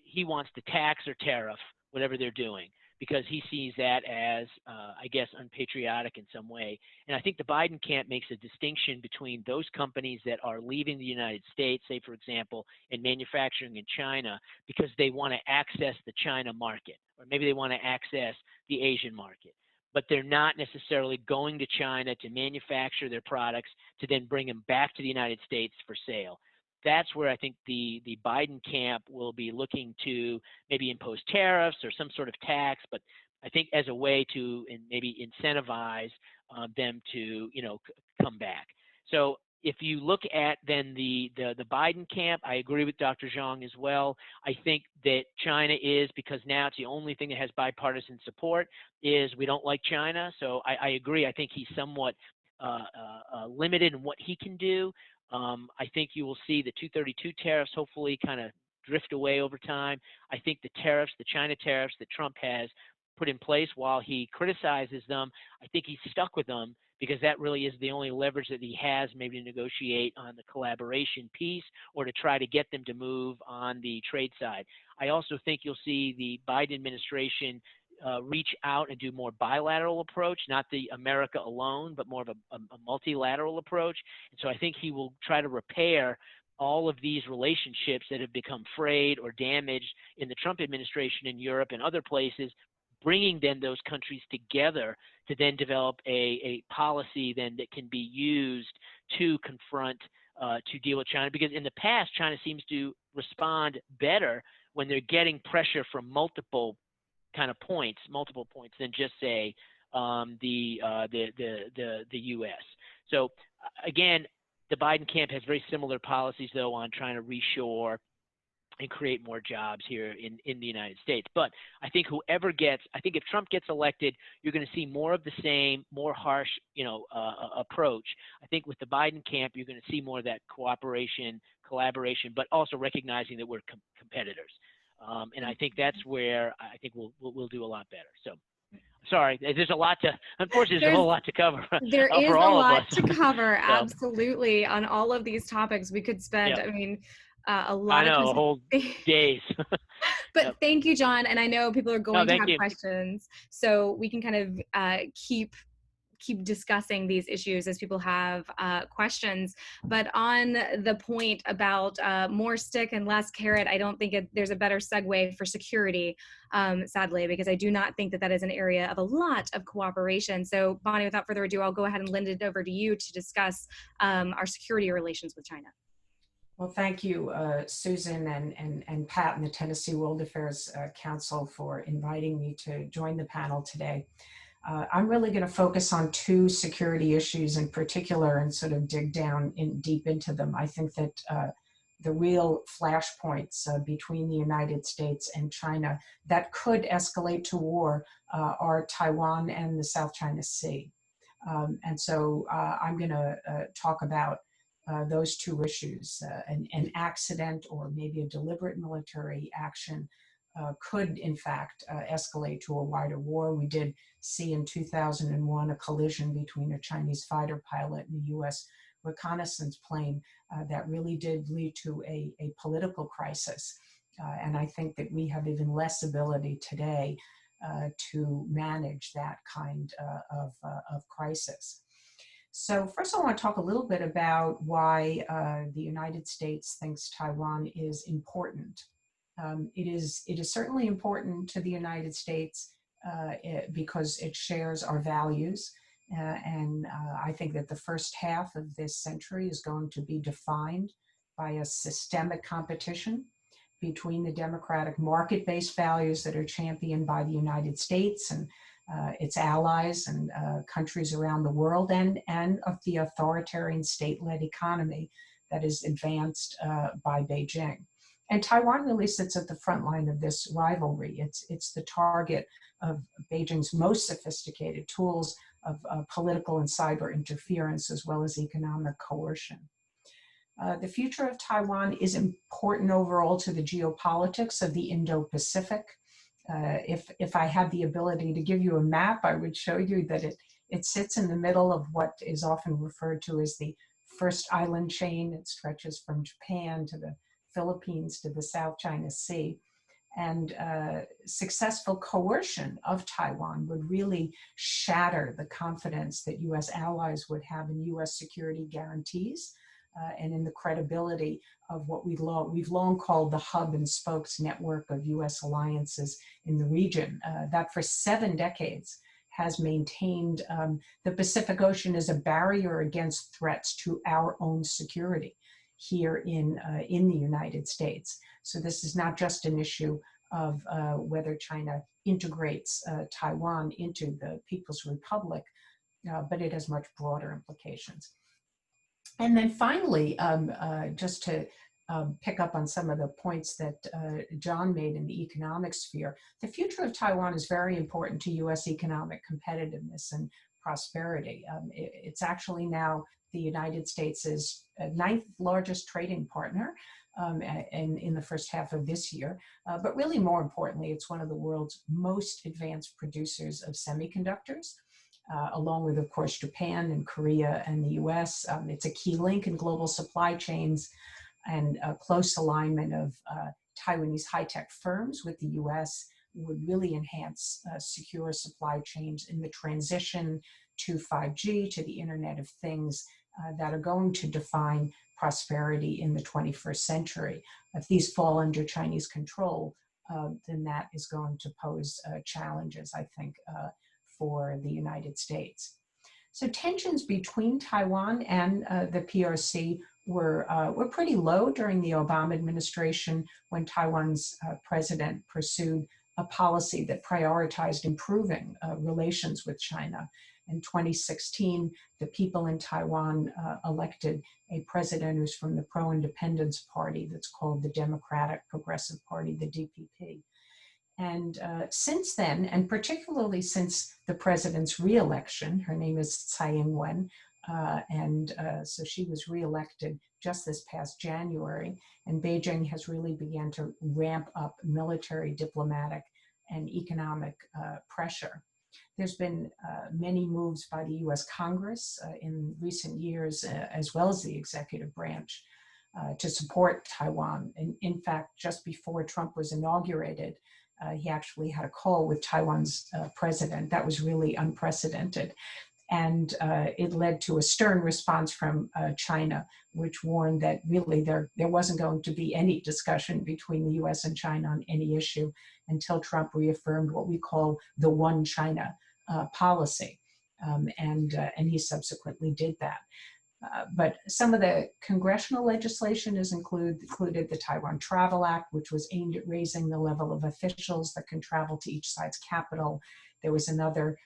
he wants to tax or tariff whatever they're doing because he sees that as, I guess, unpatriotic in some way. And I think the Biden camp makes a distinction between those companies that are leaving the United States, say, for example, in manufacturing in China, because they want to access the China market, or maybe they want to access the Asian market. But they're not necessarily going to China to manufacture their products to then bring them back to the United States for sale. That's where I think the Biden camp will be looking to maybe impose tariffs or some sort of tax, but I think as a way to maybe incentivize them to, come back. So if you look at then the Biden camp, I agree with Dr. Zhong as well. I think that China is, because now it's the only thing that has bipartisan support, is we don't like China. So I agree. I think he's somewhat limited in what he can do. I think you will see the 232 tariffs hopefully kind of drift away over time. I think the China tariffs that Trump has put in place, while he criticizes them, I think he's stuck with them because that really is the only leverage that he has maybe to negotiate on the collaboration piece or to try to get them to move on the trade side. I also think you'll see the Biden administration reach out and do more bilateral approach, not the America alone, but more of a multilateral approach. And so I think he will try to repair all of these relationships that have become frayed or damaged in the Trump administration in Europe and other places bringing then those countries together to then develop a policy then that can be used to confront, to deal with China. Because in the past, China seems to respond better when they're getting pressure from multiple points than just say the U.S. So again, the Biden camp has very similar policies though on trying to reshore and create more jobs here in the United States. But I think if Trump gets elected, you're going to see more of the same, more harsh, approach. I think with the Biden camp, you're going to see more of that cooperation, collaboration, but also recognizing that we're competitors. And I think that's where I think we'll do a lot better. So, sorry, there's a lot unfortunately, there's a whole lot to cover. There is a lot to cover, So, absolutely, on all of these topics. We could spend, yep. I mean, a lot of time. Whole days. But Yep. Thank you, John. And I know people are going to have you. questions, so we can kind of keep discussing these issues as people have questions. But on the point about more stick and less carrot, I don't think there's a better segue for security, sadly, because I do not think that is an area of a lot of cooperation. So Bonnie, without further ado, I'll go ahead and lend it over to you to discuss our security relations with China. Well, thank you, Susan and Pat and the Tennessee World Affairs Council for inviting me to join the panel today. I'm really going to focus on two security issues in particular and sort of dig down deep into them. I think that the real flashpoints between the United States and China that could escalate to war are Taiwan and the South China Sea. And so I'm going to talk about those two issues. An accident or maybe a deliberate military action could, in fact, escalate to a wider war. We did see in 2001 a collision between a Chinese fighter pilot and a U.S. reconnaissance plane that really did lead to a political crisis. And I think that we have even less ability today to manage that kind of crisis. So first I want to talk a little bit about why the United States thinks Taiwan is important. It is certainly important to the United States because it shares our values. And I think that the first half of this century is going to be defined by a systemic competition between the democratic market-based values that are championed by the United States and its allies and countries around the world, and of the authoritarian state-led economy that is advanced by Beijing. And Taiwan really sits at the front line of this rivalry. It's the target of Beijing's most sophisticated tools of political and cyber interference, as well as economic coercion. The future of Taiwan is important overall to the geopolitics of the Indo-Pacific. If I had the ability to give you a map, I would show you that it sits in the middle of what is often referred to as the first island chain. It stretches from Japan to the Philippines to the South China Sea. And successful coercion of Taiwan would really shatter the confidence that U.S. allies would have in U.S. security guarantees and in the credibility of what we've long called the hub and spokes network of U.S. alliances in the region that for 7 decades has maintained the Pacific Ocean as a barrier against threats to our own security here in the United States. So this is not just an issue of whether China integrates Taiwan into the People's Republic, but it has much broader implications. And then finally, just to pick up on some of the points that John made in the economic sphere, the future of Taiwan is very important to U.S. economic competitiveness and prosperity. It's actually now the United States' 9th largest trading partner in the first half of this year. But really more importantly, it's one of the world's most advanced producers of semiconductors. Along with, of course, Japan and Korea and the US. It's a key link in global supply chains, and a close alignment of Taiwanese high-tech firms with the US would really enhance secure supply chains in the transition to 5G, to the Internet of Things that are going to define prosperity in the 21st century. If these fall under Chinese control, then that is going to pose challenges, I think, for the United States. So tensions between Taiwan and the PRC were pretty low during the Obama administration, when Taiwan's president pursued a policy that prioritized improving relations with China. In 2016, the people in Taiwan elected a president who's from the pro-independence party that's called the Democratic Progressive Party, the DPP. And since then, and particularly since the president's reelection, her name is Tsai Ing-wen, so she was reelected just this past January, and Beijing has really began to ramp up military, diplomatic, and economic pressure. There's been many moves by the US Congress in recent years, as well as the executive branch, to support Taiwan. And in fact, just before Trump was inaugurated, he actually had a call with Taiwan's president. That was really unprecedented. And it led to a stern response from China, which warned that really there wasn't going to be any discussion between the US and China on any issue until Trump reaffirmed what we call the one China policy. And he subsequently did that. But some of the congressional legislation has included the Taiwan Travel Act, which was aimed at raising the level of officials that can travel to each side's capital. There was another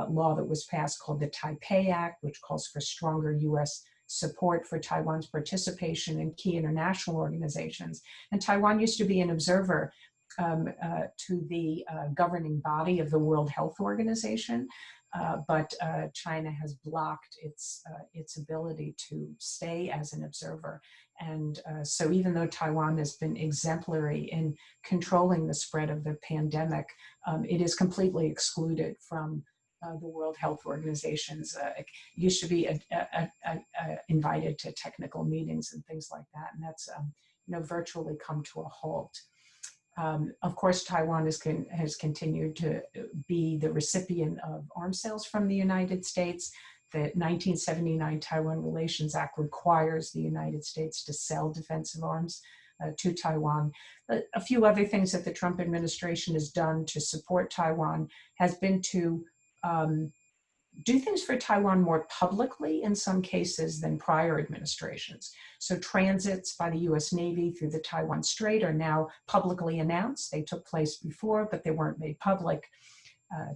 law that was passed called the Taipei Act, which calls for stronger US support for Taiwan's participation in key international organizations. And Taiwan used to be an observer to the governing body of the World Health Organization, but China has blocked its ability to stay as an observer. And so even though Taiwan has been exemplary in controlling the spread of the pandemic, it is completely excluded from the World Health Organization's. It used to be invited to technical meetings and things like that, and that's virtually come to a halt. Of course, Taiwan has continued to be the recipient of arms sales from the United States. The 1979 Taiwan Relations Act requires the United States to sell defensive arms to Taiwan. A few other things that the Trump administration has done to support Taiwan has been to do things for Taiwan more publicly in some cases than prior administrations. So transits by the US Navy through the Taiwan Strait are now publicly announced. They took place before, but they weren't made public.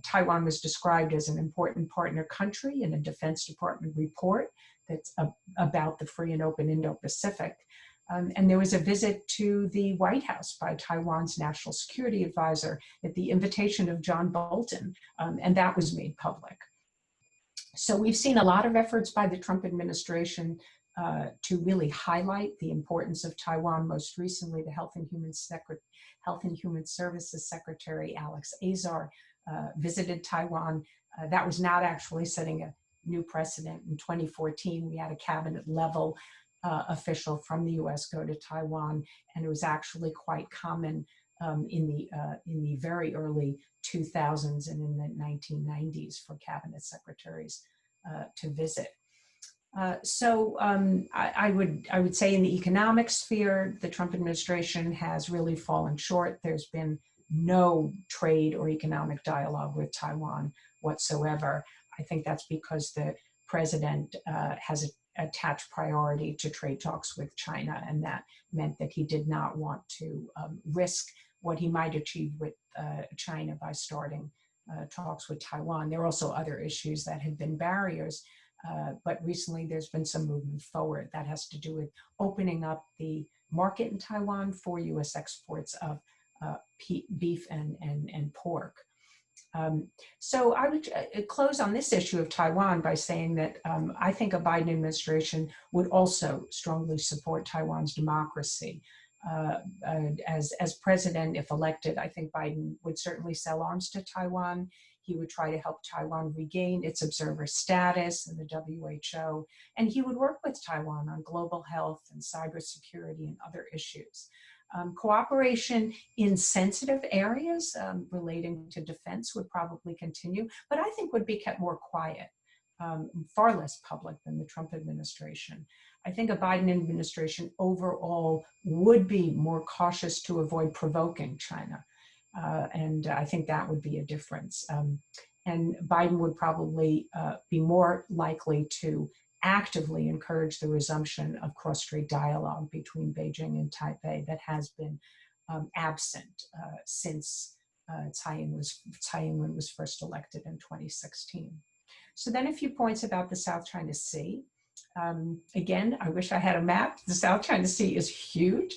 Taiwan was described as an important partner country in a Defense Department report that's about the free and open Indo-Pacific. And there was a visit to the White House by Taiwan's National Security Advisor at the invitation of John Bolton, and that was made public. So we've seen a lot of efforts by the Trump administration to really highlight the importance of Taiwan. Most recently, the Health and Human Services Secretary, Alex Azar, visited Taiwan. That was not actually setting a new precedent. In 2014, we had a cabinet level official from the US go to Taiwan, and it was actually quite common in the very early 2000s and in the 1990s for cabinet secretaries to visit. I would say in the economic sphere, the Trump administration has really fallen short. There's been no trade or economic dialogue with Taiwan whatsoever. I think that's because the president has attached priority to trade talks with China, and that meant that he did not want to risk what he might achieve with China by starting talks with Taiwan. There are also other issues that have been barriers, but recently there's been some movement forward that has to do with opening up the market in Taiwan for US exports of beef and pork. So I would close on this issue of Taiwan by saying that I think a Biden administration would also strongly support Taiwan's democracy. As president, if elected, I think Biden would certainly sell arms to Taiwan. He would try to help Taiwan regain its observer status in the WHO, and he would work with Taiwan on global health and cybersecurity and other issues. Cooperation in sensitive areas relating to defense would probably continue, but I think would be kept more quiet, far less public than the Trump administration. I think a Biden administration overall would be more cautious to avoid provoking China. And I think that would be a difference. And Biden would probably be more likely to actively encourage the resumption of cross-strait dialogue between Beijing and Taipei that has been absent since Tsai Ing-wen was first elected in 2016. So then a few points about the South China Sea. Again, I wish I had a map. The South China Sea is huge.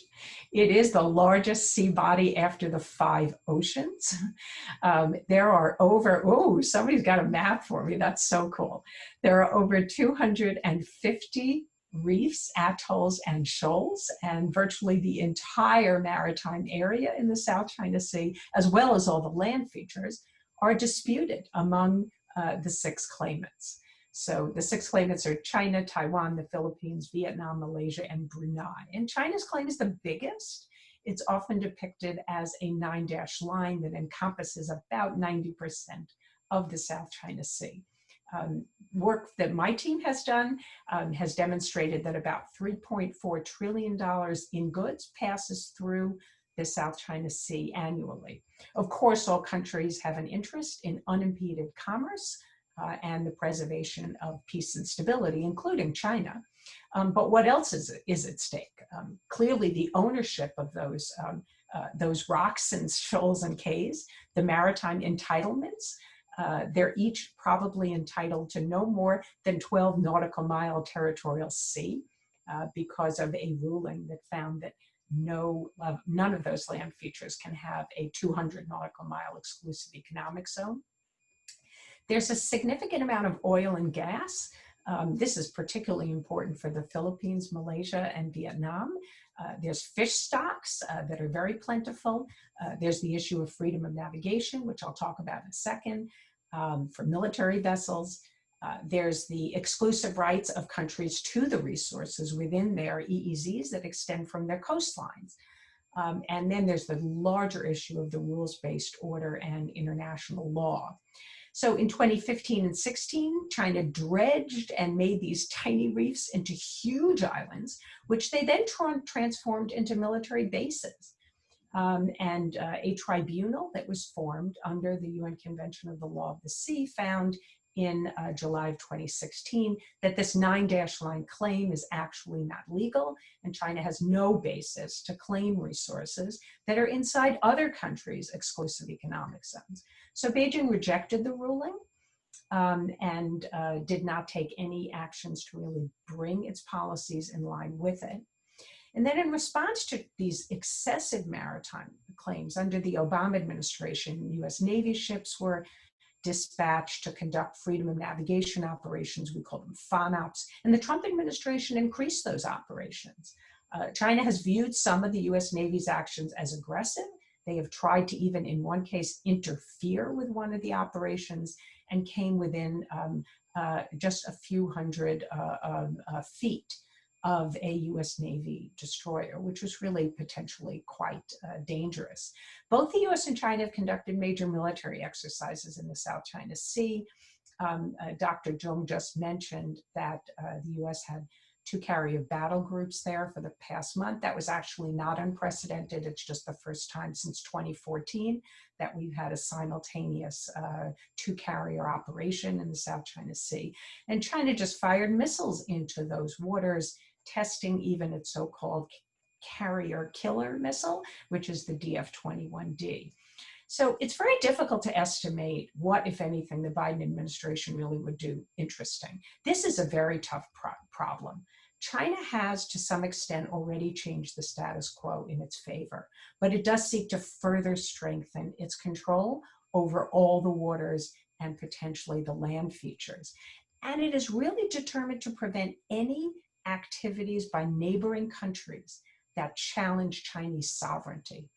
It is the largest sea body after the 5 oceans. There are over, oh, somebody's got a map for me. That's so cool. There are over 250 reefs, atolls, and shoals, and virtually the entire maritime area in the South China Sea, as well as all the land features, are disputed among the 6 claimants. So the 6 claimants are China, Taiwan, the Philippines, Vietnam, Malaysia, and Brunei. And China's claim is the biggest. It's often depicted as a 9-dash line that encompasses about 90% of the South China Sea. Work that my team has done has demonstrated that about $3.4 trillion in goods passes through the South China Sea annually. Of course, all countries have an interest in unimpeded commerce and the preservation of peace and stability, including China. But what else is at stake? Clearly, the ownership of those rocks and shoals and cays, the maritime entitlements. They're each probably entitled to no more than 12 nautical mile territorial sea because of a ruling that found that none of those land features can have a 200 nautical mile exclusive economic zone. There's a significant amount of oil and gas. This is particularly important for the Philippines, Malaysia, and Vietnam. There's fish stocks that are very plentiful. There's the issue of freedom of navigation, which I'll talk about in a second, for military vessels. There's the exclusive rights of countries to the resources within their EEZs that extend from their coastlines. And then there's the larger issue of the rules-based order and international law. So in 2015 and 16, China dredged and made these tiny reefs into huge islands, which they then transformed into military bases. And a tribunal that was formed under the UN Convention of the Law of the Sea found in July of 2016 that this 9-dash line claim is actually not legal, and China has no basis to claim resources that are inside other countries' exclusive economic zones. So Beijing rejected the ruling and did not take any actions to really bring its policies in line with it. And then in response to these excessive maritime claims under the Obama administration, US Navy ships were dispatched to conduct freedom of navigation operations. We call them FONOPs. And the Trump administration increased those operations. China has viewed some of the US Navy's actions as aggressive. They have tried to even, in one case, interfere with one of the operations and came within just a few hundred feet of a US Navy destroyer, which was really potentially quite dangerous. Both the US and China have conducted major military exercises in the South China Sea. Dr. Zhong just mentioned that the US had 2 carrier battle groups there for the past month. That was actually not unprecedented. It's just the first time since 2014 that we've had a simultaneous 2 carrier operation in the South China Sea. And China just fired missiles into those waters, testing even its so-called carrier killer missile, which is the DF-21D. So it's very difficult to estimate what, if anything, the Biden administration really would do interesting. This is a very tough problem. China has, to some extent, already changed the status quo in its favor, but it does seek to further strengthen its control over all the waters and potentially the land features. And it is really determined to prevent any activities by neighboring countries that challenge Chinese sovereignty.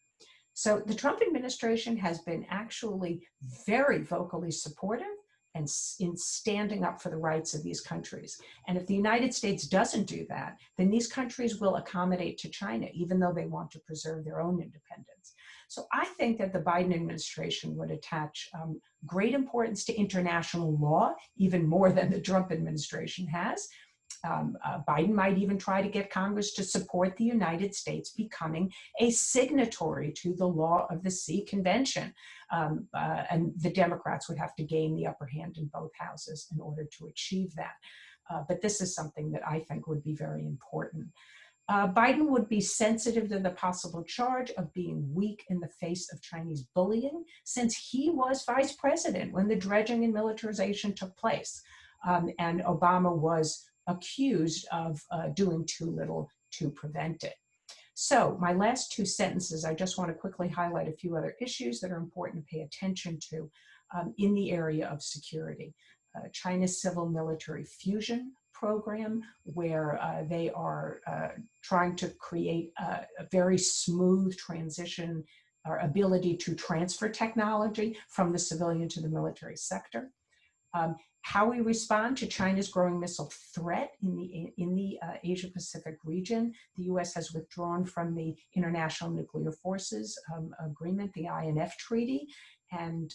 So the Trump administration has been actually very vocally supportive and in standing up for the rights of these countries. And if the United States doesn't do that, then these countries will accommodate to China, even though they want to preserve their own independence. So I think that the Biden administration would attach great importance to international law, even more than the Trump administration has, Biden might even try to get Congress to support the United States becoming a signatory to the Law of the Sea Convention. And the Democrats would have to gain the upper hand in both houses in order to achieve that. But this is something that I think would be very important. Biden would be sensitive to the possible charge of being weak in the face of Chinese bullying, since he was vice president when the dredging and militarization took place. And Obama was accused of doing too little to prevent it. So my last two sentences, I just want to quickly highlight a few other issues that are important to pay attention to in the area of security. China's civil military fusion program, where they are trying to create a very smooth transition or ability to transfer technology from the civilian to the military sector. How we respond to China's growing missile threat in the Asia-Pacific region. The U.S. has withdrawn from the International Nuclear Forces Agreement, the INF Treaty, and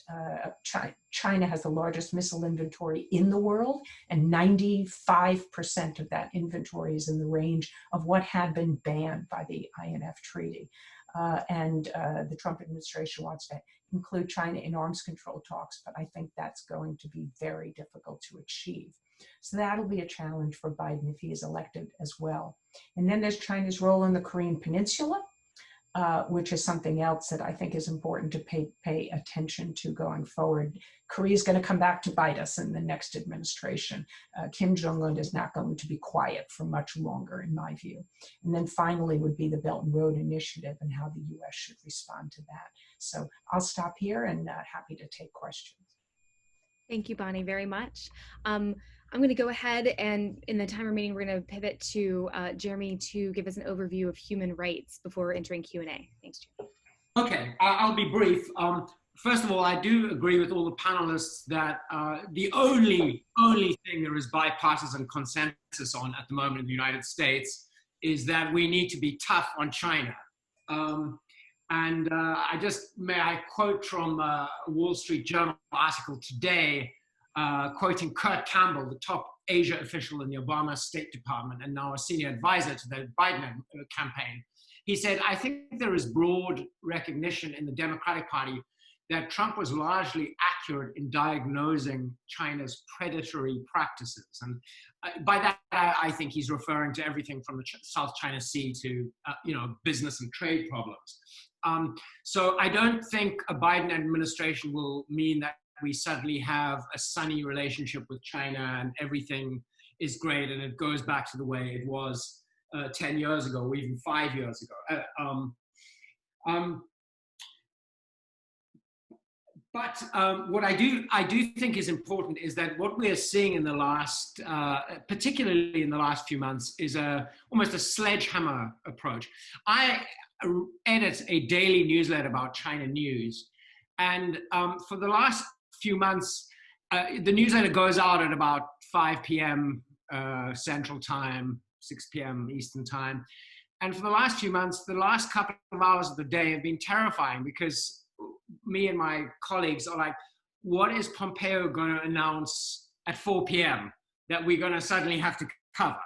China has the largest missile inventory in the world, and 95% of that inventory is in the range of what had been banned by the INF Treaty. The Trump administration wants to include China in arms control talks, but I think that's going to be very difficult to achieve. So that'll be a challenge for Biden if he is elected as well. And then there's China's role in the Korean Peninsula, which is something else that I think is important to pay attention to going forward. Korea is going to come back to bite us in the next administration. Kim Jong-un is not going to be quiet for much longer, in my view. And then finally would be the Belt and Road Initiative and how the U.S. should respond to that. So I'll stop here and happy to take questions. Thank you, Bonnie, very much. I'm going to go ahead and in the time remaining, we're going to pivot to Jeremy to give us an overview of human rights before entering Q&A. Thanks, Jeremy. Okay, I'll be brief. First of all, I do agree with all the panelists that the only thing there is bipartisan consensus on at the moment in the United States is that we need to be tough on China. May I quote from a Wall Street Journal article today, quoting Kurt Campbell, the top Asia official in the Obama State Department and now a senior advisor to the Biden campaign. He said, I think there is broad recognition in the Democratic Party that Trump was largely accurate in diagnosing China's predatory practices. And by that, I think he's referring to everything from the South China Sea to business and trade problems. So I don't think a Biden administration will mean that we suddenly have a sunny relationship with China and everything is great and it goes back to the way it was 10 years ago or even 5 years ago. But what I do think is important is that what we are seeing in the last, particularly in the last few months, is almost a sledgehammer approach. I edit a daily newsletter about China news, and for the last few months, the newsletter goes out at about 5 p.m. Central Time, 6 p.m. Eastern Time, and for the last few months, the last couple of hours of the day have been terrifying because me and my colleagues are like, what is Pompeo going to announce at 4 p.m. that we're going to suddenly have to cover?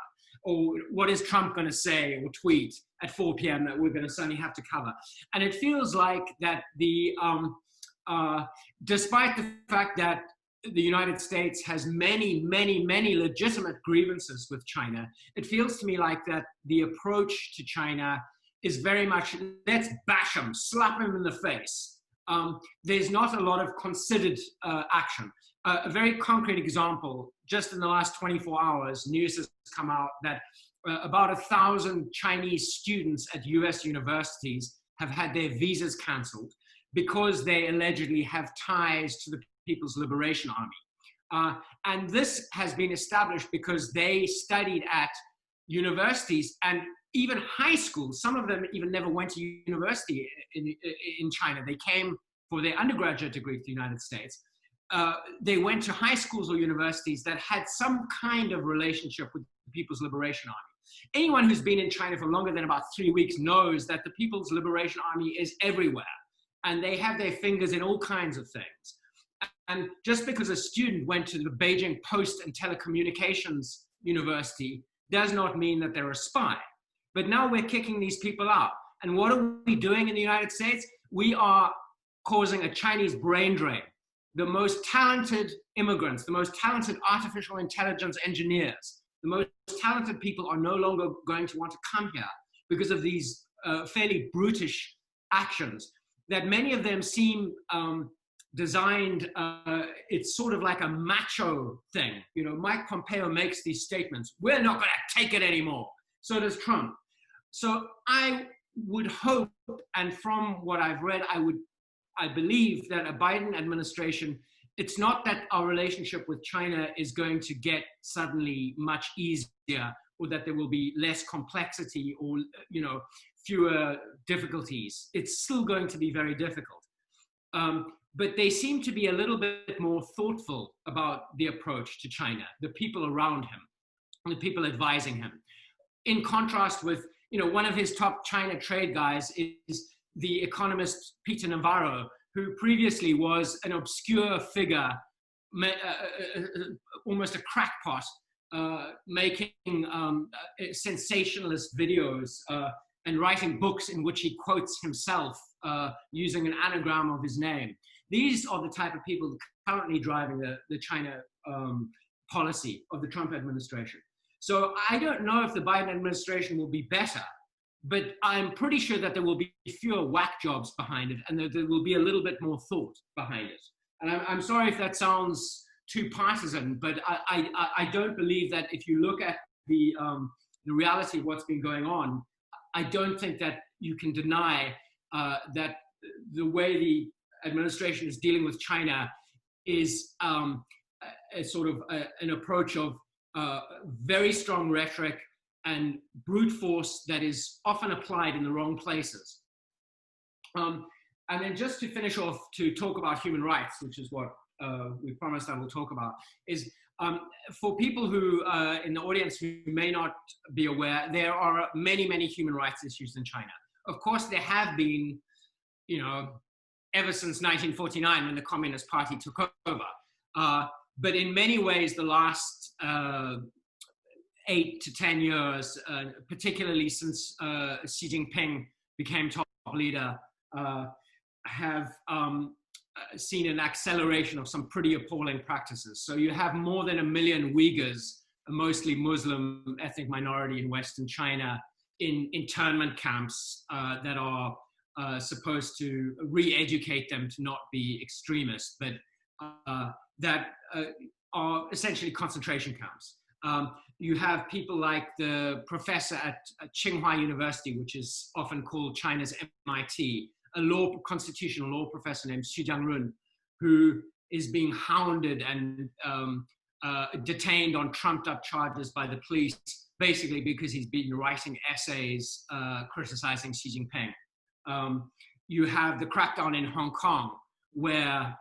Or what is Trump going to say or tweet at 4 p.m. that we're going to suddenly have to cover? And it feels like that despite the fact that the United States has many, many, many legitimate grievances with China, it feels to me like that the approach to China is very much, let's bash him, slap him in the face. There's not a lot of considered action. A very concrete example, just in the last 24 hours, news has come out that about 1,000 Chinese students at US universities have had their visas canceled because they allegedly have ties to the People's Liberation Army. And this has been established because they studied at universities and even high schools. Some of them even never went to university in China. They came for their undergraduate degree to the United States. They went to high schools or universities that had some kind of relationship with the People's Liberation Army. Anyone who's been in China for longer than about 3 weeks knows that the People's Liberation Army is everywhere, and they have their fingers in all kinds of things. And just because a student went to the Beijing Post and Telecommunications University does not mean that they're a spy. But now we're kicking these people out. And what are we doing in the United States? We are causing a Chinese brain drain. The most talented immigrants, the most talented artificial intelligence engineers, the most talented people are no longer going to want to come here because of these fairly brutish actions that many of them seem designed. It's sort of like a macho thing. You know, Mike Pompeo makes these statements, we're not going to take it anymore. So does Trump. So I would hope, and from what I've read, I believe that a Biden administration, it's not that our relationship with China is going to get suddenly much easier, or that there will be less complexity or, you know, fewer difficulties. It's still going to be very difficult. But they seem to be a little bit more thoughtful about the approach to China, the people around him, the people advising him. In contrast with, you know, one of his top China trade guys is the economist Peter Navarro, who previously was an obscure figure, almost a crackpot, making sensationalist videos and writing books in which he quotes himself using an anagram of his name. These are the type of people currently driving the China policy of the Trump administration. So I don't know if the Biden administration will be better, but I'm pretty sure that there will be fewer whack jobs behind it, and that there will be a little bit more thought behind it. And I'm sorry if that sounds too partisan, but I don't believe that if you look at the reality of what's been going on, I don't think that you can deny that the way the administration is dealing with China is a sort of an approach of very strong rhetoric and brute force that is often applied in the wrong places. And then just to finish off, to talk about human rights, which is what we promised I will talk about, is for people who in the audience who may not be aware, there are many, many human rights issues in China. Of course, there have been, you know, ever since 1949 when the Communist Party took over. But in many ways, the last 8 to 10 years, particularly since Xi Jinping became top leader, have seen an acceleration of some pretty appalling practices. So you have more than 1 million Uyghurs, a mostly Muslim ethnic minority in Western China, in internment camps that are supposed to re-educate them to not be extremists, but that are essentially concentration camps. You have people like the professor at Tsinghua University, which is often called China's MIT, a constitutional law professor named Xu Jiangrun, who is being hounded and detained on trumped-up charges by the police, basically because he's been writing essays criticizing Xi Jinping. You have the crackdown in Hong Kong, where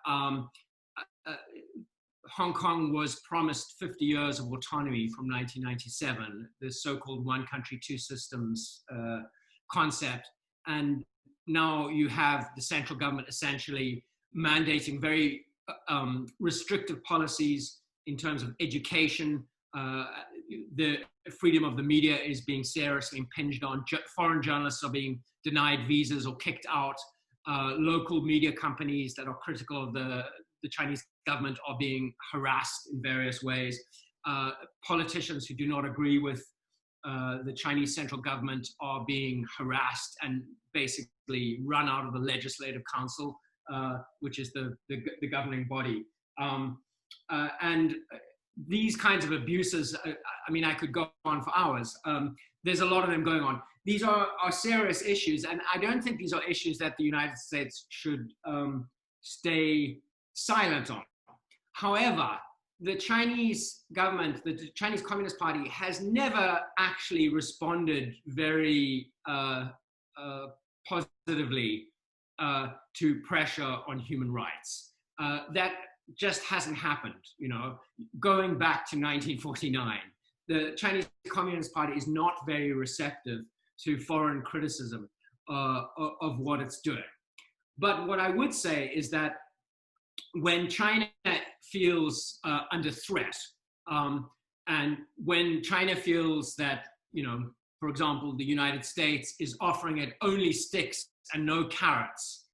Hong Kong was promised 50 years of autonomy from 1997, the so-called one country, two systems concept. And now you have the central government essentially mandating very restrictive policies in terms of education. The freedom of the media is being seriously impinged on. Foreign journalists are being denied visas or kicked out. Local media companies that are critical of the Chinese government are being harassed in various ways. Politicians who do not agree with the Chinese central government are being harassed and basically run out of the Legislative Council, which is the governing body. And these kinds of abuses, I mean, I could go on for hours. There's a lot of them going on. These are serious issues, and I don't think these are issues that the United States should stay silent on. However, the Chinese government, the Chinese Communist Party, has never actually responded very positively to pressure on human rights. That just hasn't happened. You know, going back to 1949, the Chinese Communist Party is not very receptive to foreign criticism of what it's doing. But what I would say is that when China feels under threat, And when China feels that, for example, the United States is offering it only sticks and no carrots,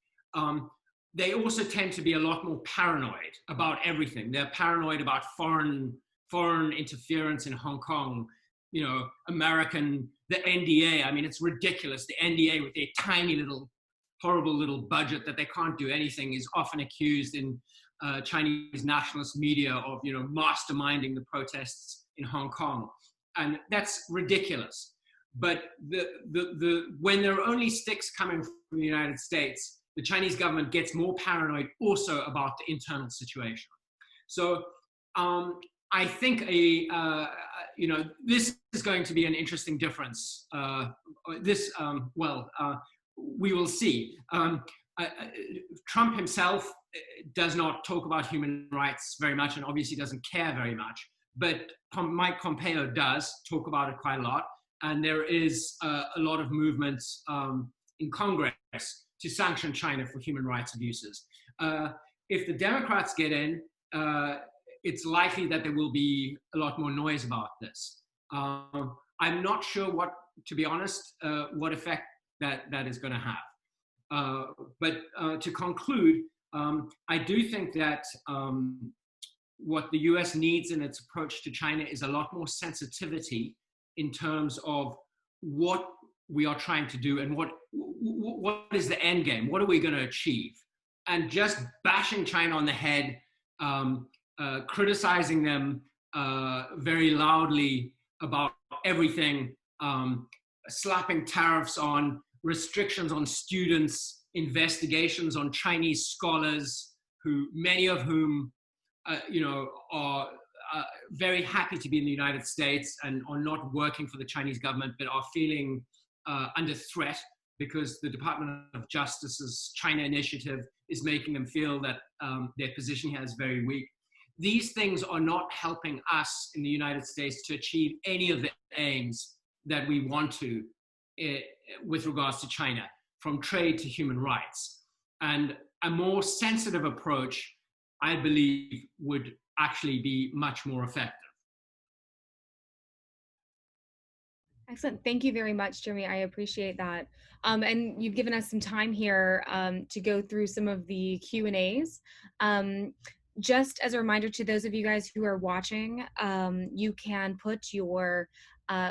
they also tend to be a lot more paranoid about everything. They're paranoid about foreign interference in Hong Kong, the NDA. I mean, it's ridiculous. The NDA with their tiny little, horrible little budget that they can't do anything is often accused in Chinese nationalist media of, masterminding the protests in Hong Kong. And that's ridiculous. But when there are only sticks coming from the United States, the Chinese government gets more paranoid also about the internal situation. So I think this is going to be an interesting difference. We will see. Trump himself does not talk about human rights very much and obviously doesn't care very much, but Mike Pompeo does talk about it quite a lot. And there is a lot of movement in Congress to sanction China for human rights abuses. If the Democrats get in, it's likely that there will be a lot more noise about this. I'm not sure to be honest, what effect that is going to have. But to conclude, I do think that what the US needs in its approach to China is a lot more sensitivity in terms of what we are trying to do and what is the end game, what are we going to achieve? And just bashing China on the head, criticizing them very loudly about everything, slapping tariffs on, restrictions on students, investigations on Chinese scholars, many of whom are very happy to be in the United States and are not working for the Chinese government, but are feeling under threat because the Department of Justice's China initiative is making them feel that their position here is very weak. These things are not helping us in the United States to achieve any of the aims that we want to with regards to China, from trade to human rights. And a more sensitive approach, I believe, would actually be much more effective. Excellent. Thank you very much, Jeremy. I appreciate that. And you've given us some time here to go through some of the Q&As. Just as a reminder to those of you guys who are watching, you can put your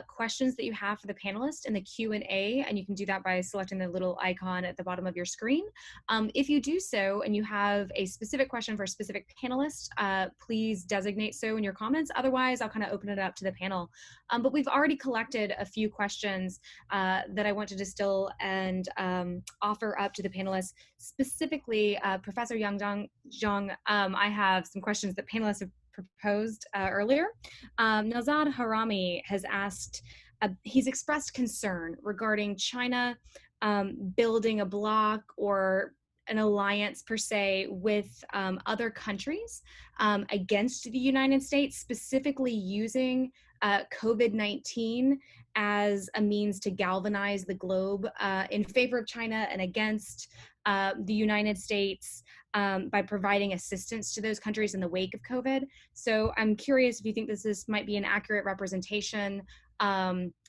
questions that you have for the panelists in the Q&A, and you can do that by selecting the little icon at the bottom of your screen. If you do so and you have a specific question for a specific panelist, please designate so in your comments. Otherwise, I'll kind of open it up to the panel. But we've already collected a few questions that I want to distill and offer up to the panelists. Specifically, Professor Zhong, I have some questions that panelists have proposed earlier. Nazad Harami has asked, he's expressed concern regarding China building a bloc or an alliance per se with other countries against the United States, specifically using COVID-19 as a means to galvanize the globe in favor of China and against the United States by providing assistance to those countries in the wake of COVID. So I'm curious if you think this might be an accurate representation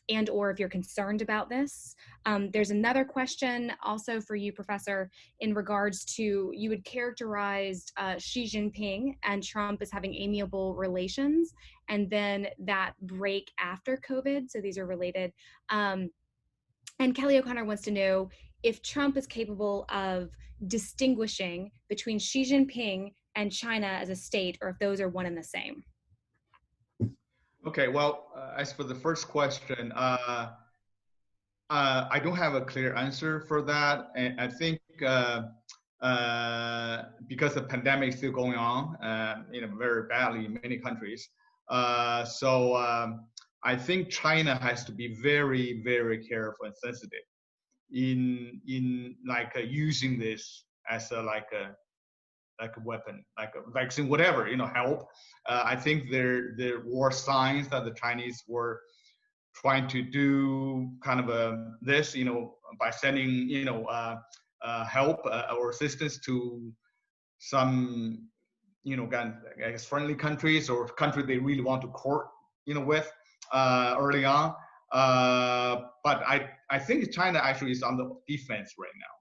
and or if you're concerned about this. There's another question also for you, Professor, in regards to, you had characterized Xi Jinping and Trump as having amiable relations, and then that break after COVID, so these are related. And Kelly O'Connor wants to know if Trump is capable of distinguishing between Xi Jinping and China as a state, or if those are one and the same. Okay, well, as for the first question, I don't have a clear answer for that. And I think because the pandemic is still going on, very badly in many countries. So I think China has to be very, very careful and sensitive in using this as a weapon, like a vaccine, whatever, help. I think there were signs that the Chinese were trying to do kind of this, by sending, help or assistance to some, I guess friendly countries or countries they really want to court with early on. But I think China actually is on the defense right now,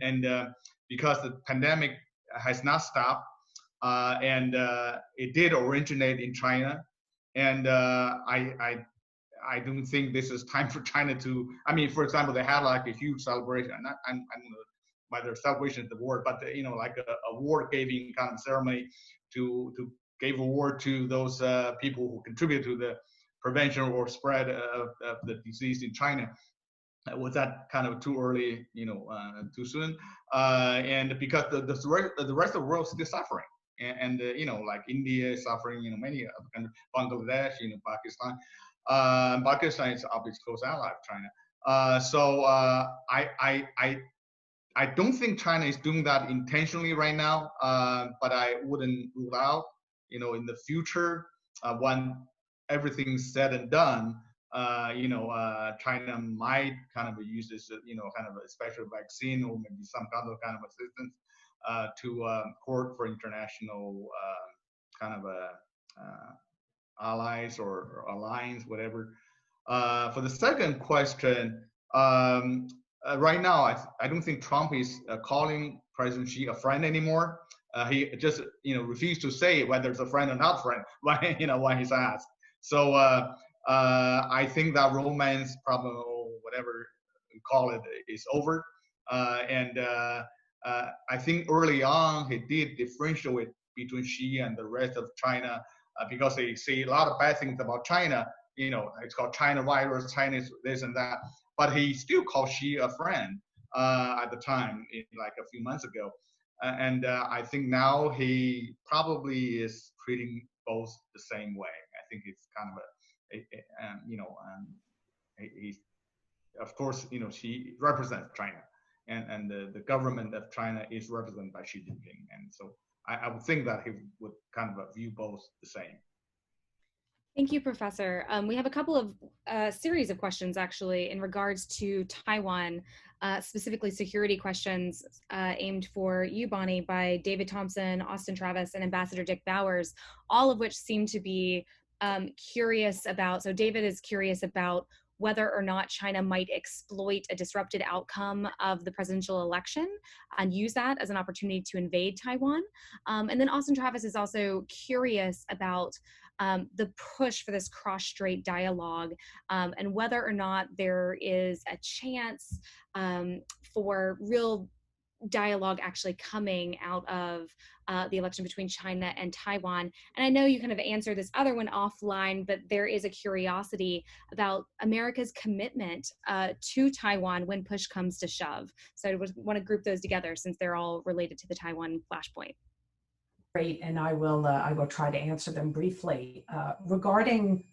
and because the pandemic has not stopped, and it did originate in China, and I don't think this is time for China to. I mean, for example, they had like a huge celebration. I don't know whether celebration is the word, but like a award-giving kind of ceremony to give award to those people who contribute to the prevention or spread of the disease in China. Was that kind of too early, too soon? And because the rest of the world is still suffering, and like India is suffering, many other countries, Bangladesh, Pakistan. Pakistan is obviously close ally of China. So I don't think China is doing that intentionally right now, but I wouldn't rule out, in the future, when everything's said and done, China might kind of use this, kind of a special vaccine or maybe some other kind of assistance to court for international kind of allies or alliance, whatever. For the second question, right now, I don't think Trump is calling President Xi a friend anymore. He just, refused to say whether it's a friend or not friend when he's asked. So I think that romance problem or whatever you call it is over. And I think early on he did differentiate between Xi and the rest of China because they say a lot of bad things about China. It's called China virus, Chinese this and that. But he still called Xi a friend at the time, like a few months ago. And I think now he probably is treating both the same way. I think it's kind of he's, of course, Xi represents China, and the government of China is represented by Xi Jinping. And so I would think that he would kind of view both the same. Thank you, Professor. We have a couple of series of questions actually in regards to Taiwan, specifically security questions aimed for you, Bonnie, by David Thompson, Austin Travis, and Ambassador Dick Bowers, all of which seem to be curious about. So David is curious about whether or not China might exploit a disrupted outcome of the presidential election and use that as an opportunity to invade Taiwan. And then Austin Travis is also curious about the push for this cross-strait dialogue and whether or not there is a chance for real dialogue actually coming out of the election between China and Taiwan. And I know you kind of answered this other one offline, but there is a curiosity about America's commitment to Taiwan when push comes to shove. So I want to group those together since they're all related to the Taiwan flashpoint. Great, and I will try to answer them briefly. Regarding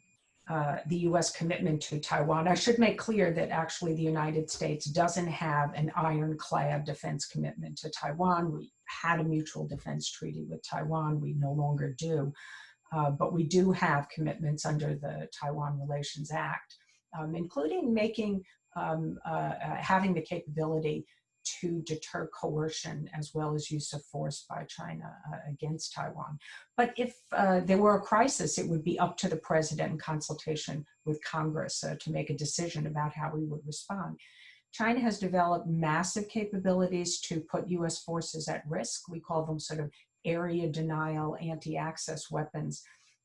the U.S. commitment to Taiwan, I should make clear that actually the United States doesn't have an ironclad defense commitment to Taiwan. We had a mutual defense treaty with Taiwan. We no longer do, but we do have commitments under the Taiwan Relations Act, including having the capability to deter coercion as well as use of force by China against Taiwan. But if there were a crisis, it would be up to the president in consultation with Congress to make a decision about how we would respond. China has developed massive capabilities to put US forces at risk. We call them sort of area denial, anti-access weapons.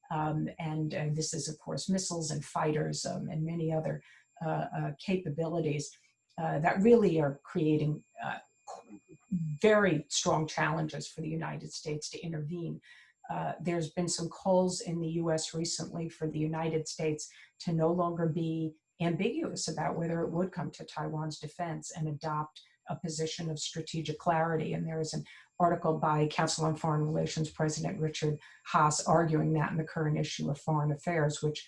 And this is, of course, missiles and fighters and many other capabilities that really are creating very strong challenges for the United States to intervene. There's been some calls in the US recently for the United States to no longer be ambiguous about whether it would come to Taiwan's defense and adopt a position of strategic clarity. And there is an article by Council on Foreign Relations President Richard Haas arguing that in the current issue of Foreign Affairs, which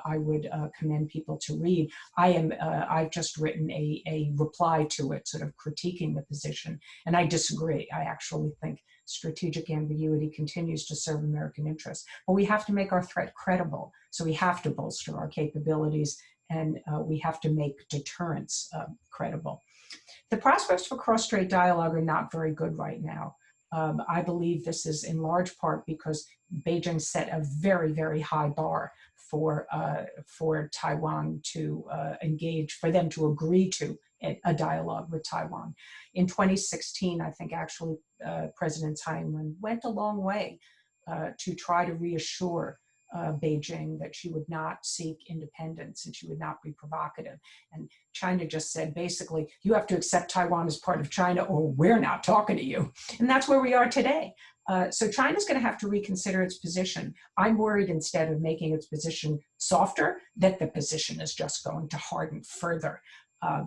I would commend people to read. I've just written a reply to it, sort of critiquing the position, and I disagree. I actually think strategic ambiguity continues to serve American interests, but we have to make our threat credible. So we have to bolster our capabilities, and we have to make deterrence credible. The prospects for cross-strait dialogue are not very good right now. I believe this is in large part because Beijing set a very, very high bar for Taiwan to engage, for them to agree to a dialogue with Taiwan. In 2016, I think actually President Tsai Ing-wen went a long way to try to reassure Beijing that she would not seek independence and she would not be provocative. And China just said, basically, you have to accept Taiwan as part of China or we're not talking to you. And that's where we are today. So China's going to have to reconsider its position. I'm worried instead of making its position softer, that the position is just going to harden further.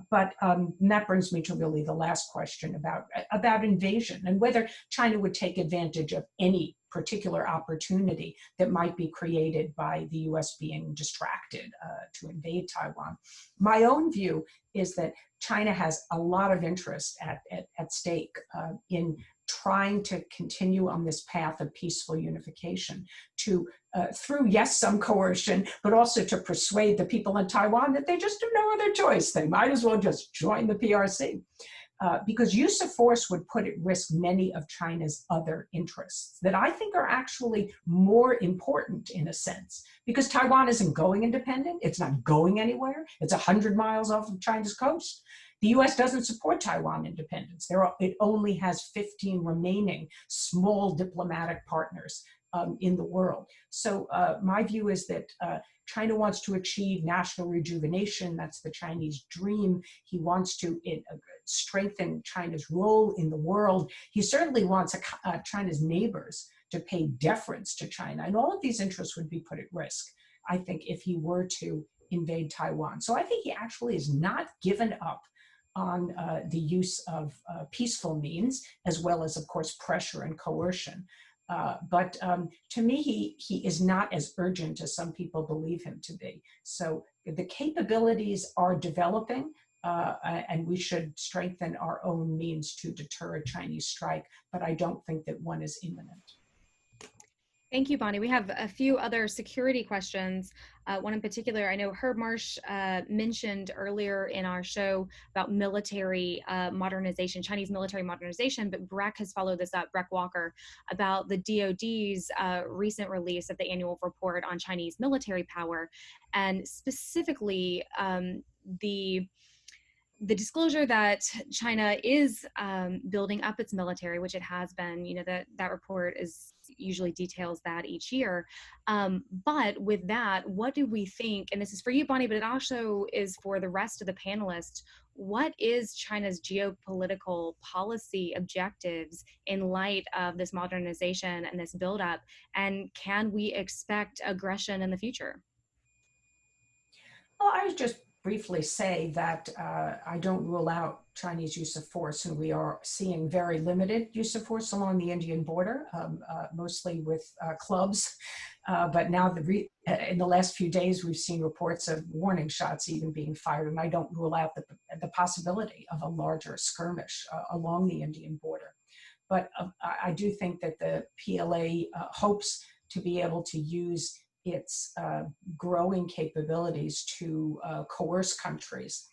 But that brings me to really the last question about invasion and whether China would take advantage of any particular opportunity that might be created by the US being distracted to invade Taiwan. My own view is that China has a lot of interest at stake in trying to continue on this path of peaceful unification to through, yes, some coercion, but also to persuade the people in Taiwan that they just have no other choice. They might as well just join the PRC. Because use of force would put at risk many of China's other interests that I think are actually more important in a sense, because Taiwan isn't going independent. It's not going anywhere. It's 100 miles off of China's coast. The US doesn't support Taiwan independence. It only has 15 remaining small diplomatic partners in the world. So my view is that China wants to achieve national rejuvenation. That's the Chinese dream. He wants to strengthen China's role in the world. He certainly wants China's neighbors to pay deference to China. And all of these interests would be put at risk, I think, if he were to invade Taiwan. So I think he actually is not given up on the use of peaceful means, as well as, of course, pressure and coercion. But to me, he is not as urgent as some people believe him to be. So the capabilities are developing, and we should strengthen our own means to deter a Chinese strike, but I don't think that one is imminent. Thank you, Bonnie. We have a few other security questions. One in particular, I know Herb Marsh mentioned earlier in our show about military modernization, Chinese military modernization, but Breck has followed this up, Breck Walker, about the DoD's recent release of the annual report on Chinese military power, and specifically the disclosure that China is building up its military, which it has been. You know, that report usually details that each year. But with that, what do we think, and this is for you, Bonnie, but it also is for the rest of the panelists, what is China's geopolitical policy objectives in light of this modernization and this buildup? And can we expect aggression in the future? Well, I was just briefly say that I don't rule out Chinese use of force, and we are seeing very limited use of force along the Indian border, mostly with clubs. But now in the last few days, we've seen reports of warning shots even being fired, and I don't rule out the possibility of a larger skirmish along the Indian border. But I do think that the PLA hopes to be able to use its growing capabilities to coerce countries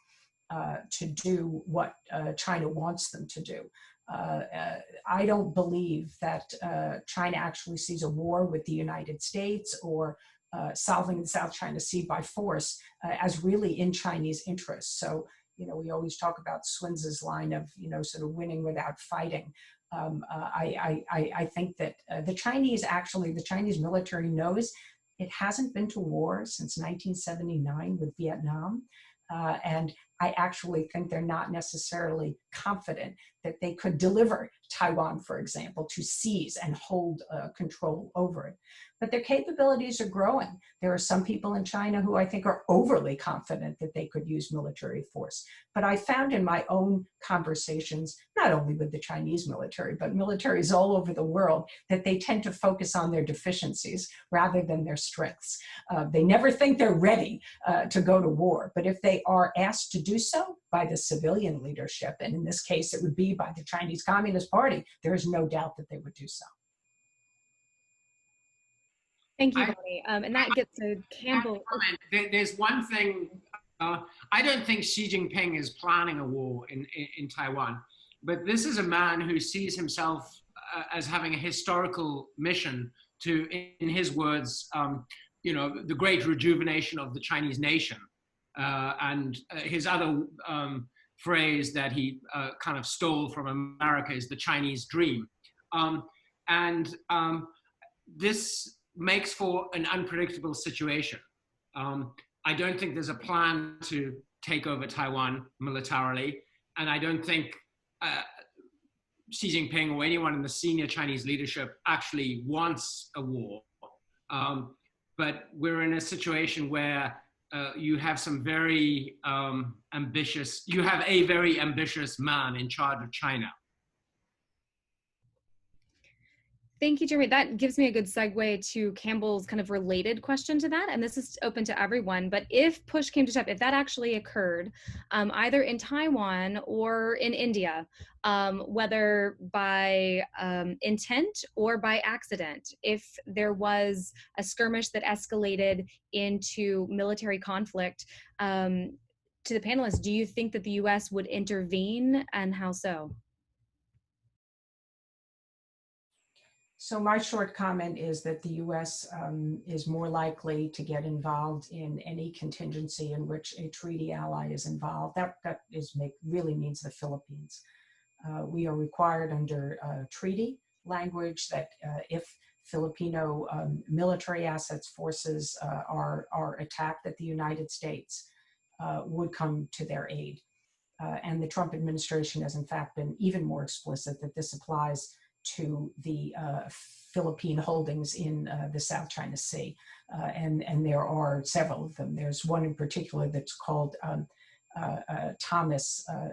to do what China wants them to do. I don't believe that China actually sees a war with the United States or solving the South China Sea by force as really in Chinese interests. So, you know, we always talk about Swinz's line of, you know, sort of winning without fighting. I think that the Chinese military knows it hasn't been to war since 1979 with Vietnam. And I actually think they're not necessarily confident that they could deliver Taiwan, for example, to seize and hold control over it. But their capabilities are growing. There are some people in China who I think are overly confident that they could use military force. But I found in my own conversations, not only with the Chinese military, but militaries all over the world, that they tend to focus on their deficiencies rather than their strengths. They never think they're ready to go to war. But if they are asked to do so by the civilian leadership, and in this case, it would be by the Chinese Communist Party, there is no doubt that they would do so. Thank you, Bonnie. And that gets to Campbell. There's one thing, I don't think Xi Jinping is planning a war in Taiwan, but this is a man who sees himself as having a historical mission to, in his words, you know, the great rejuvenation of the Chinese nation. And his other phrase that he kind of stole from America is the Chinese dream. This makes for an unpredictable situation. I don't think there's a plan to take over Taiwan militarily, and I don't think Xi Jinping or anyone in the senior Chinese leadership actually wants a war. But we're in a situation where you have some very you have a very ambitious man in charge of China. Thank you, Jeremy. That gives me a good segue to Campbell's kind of related question to that. And this is open to everyone. But if push came to shove, if that actually occurred, either in Taiwan or in India, whether by intent or by accident, if there was a skirmish that escalated into military conflict, to the panelists, do you think that the US would intervene, and how so? So my short comment is that the US is more likely to get involved in any contingency in which a treaty ally is involved. That really means the Philippines. We are required under treaty language that if Filipino military assets, forces are attacked, that the United States would come to their aid. And the Trump administration has in fact been even more explicit that this applies to the Philippine holdings in the South China Sea. And there are several of them. There's one in particular that's called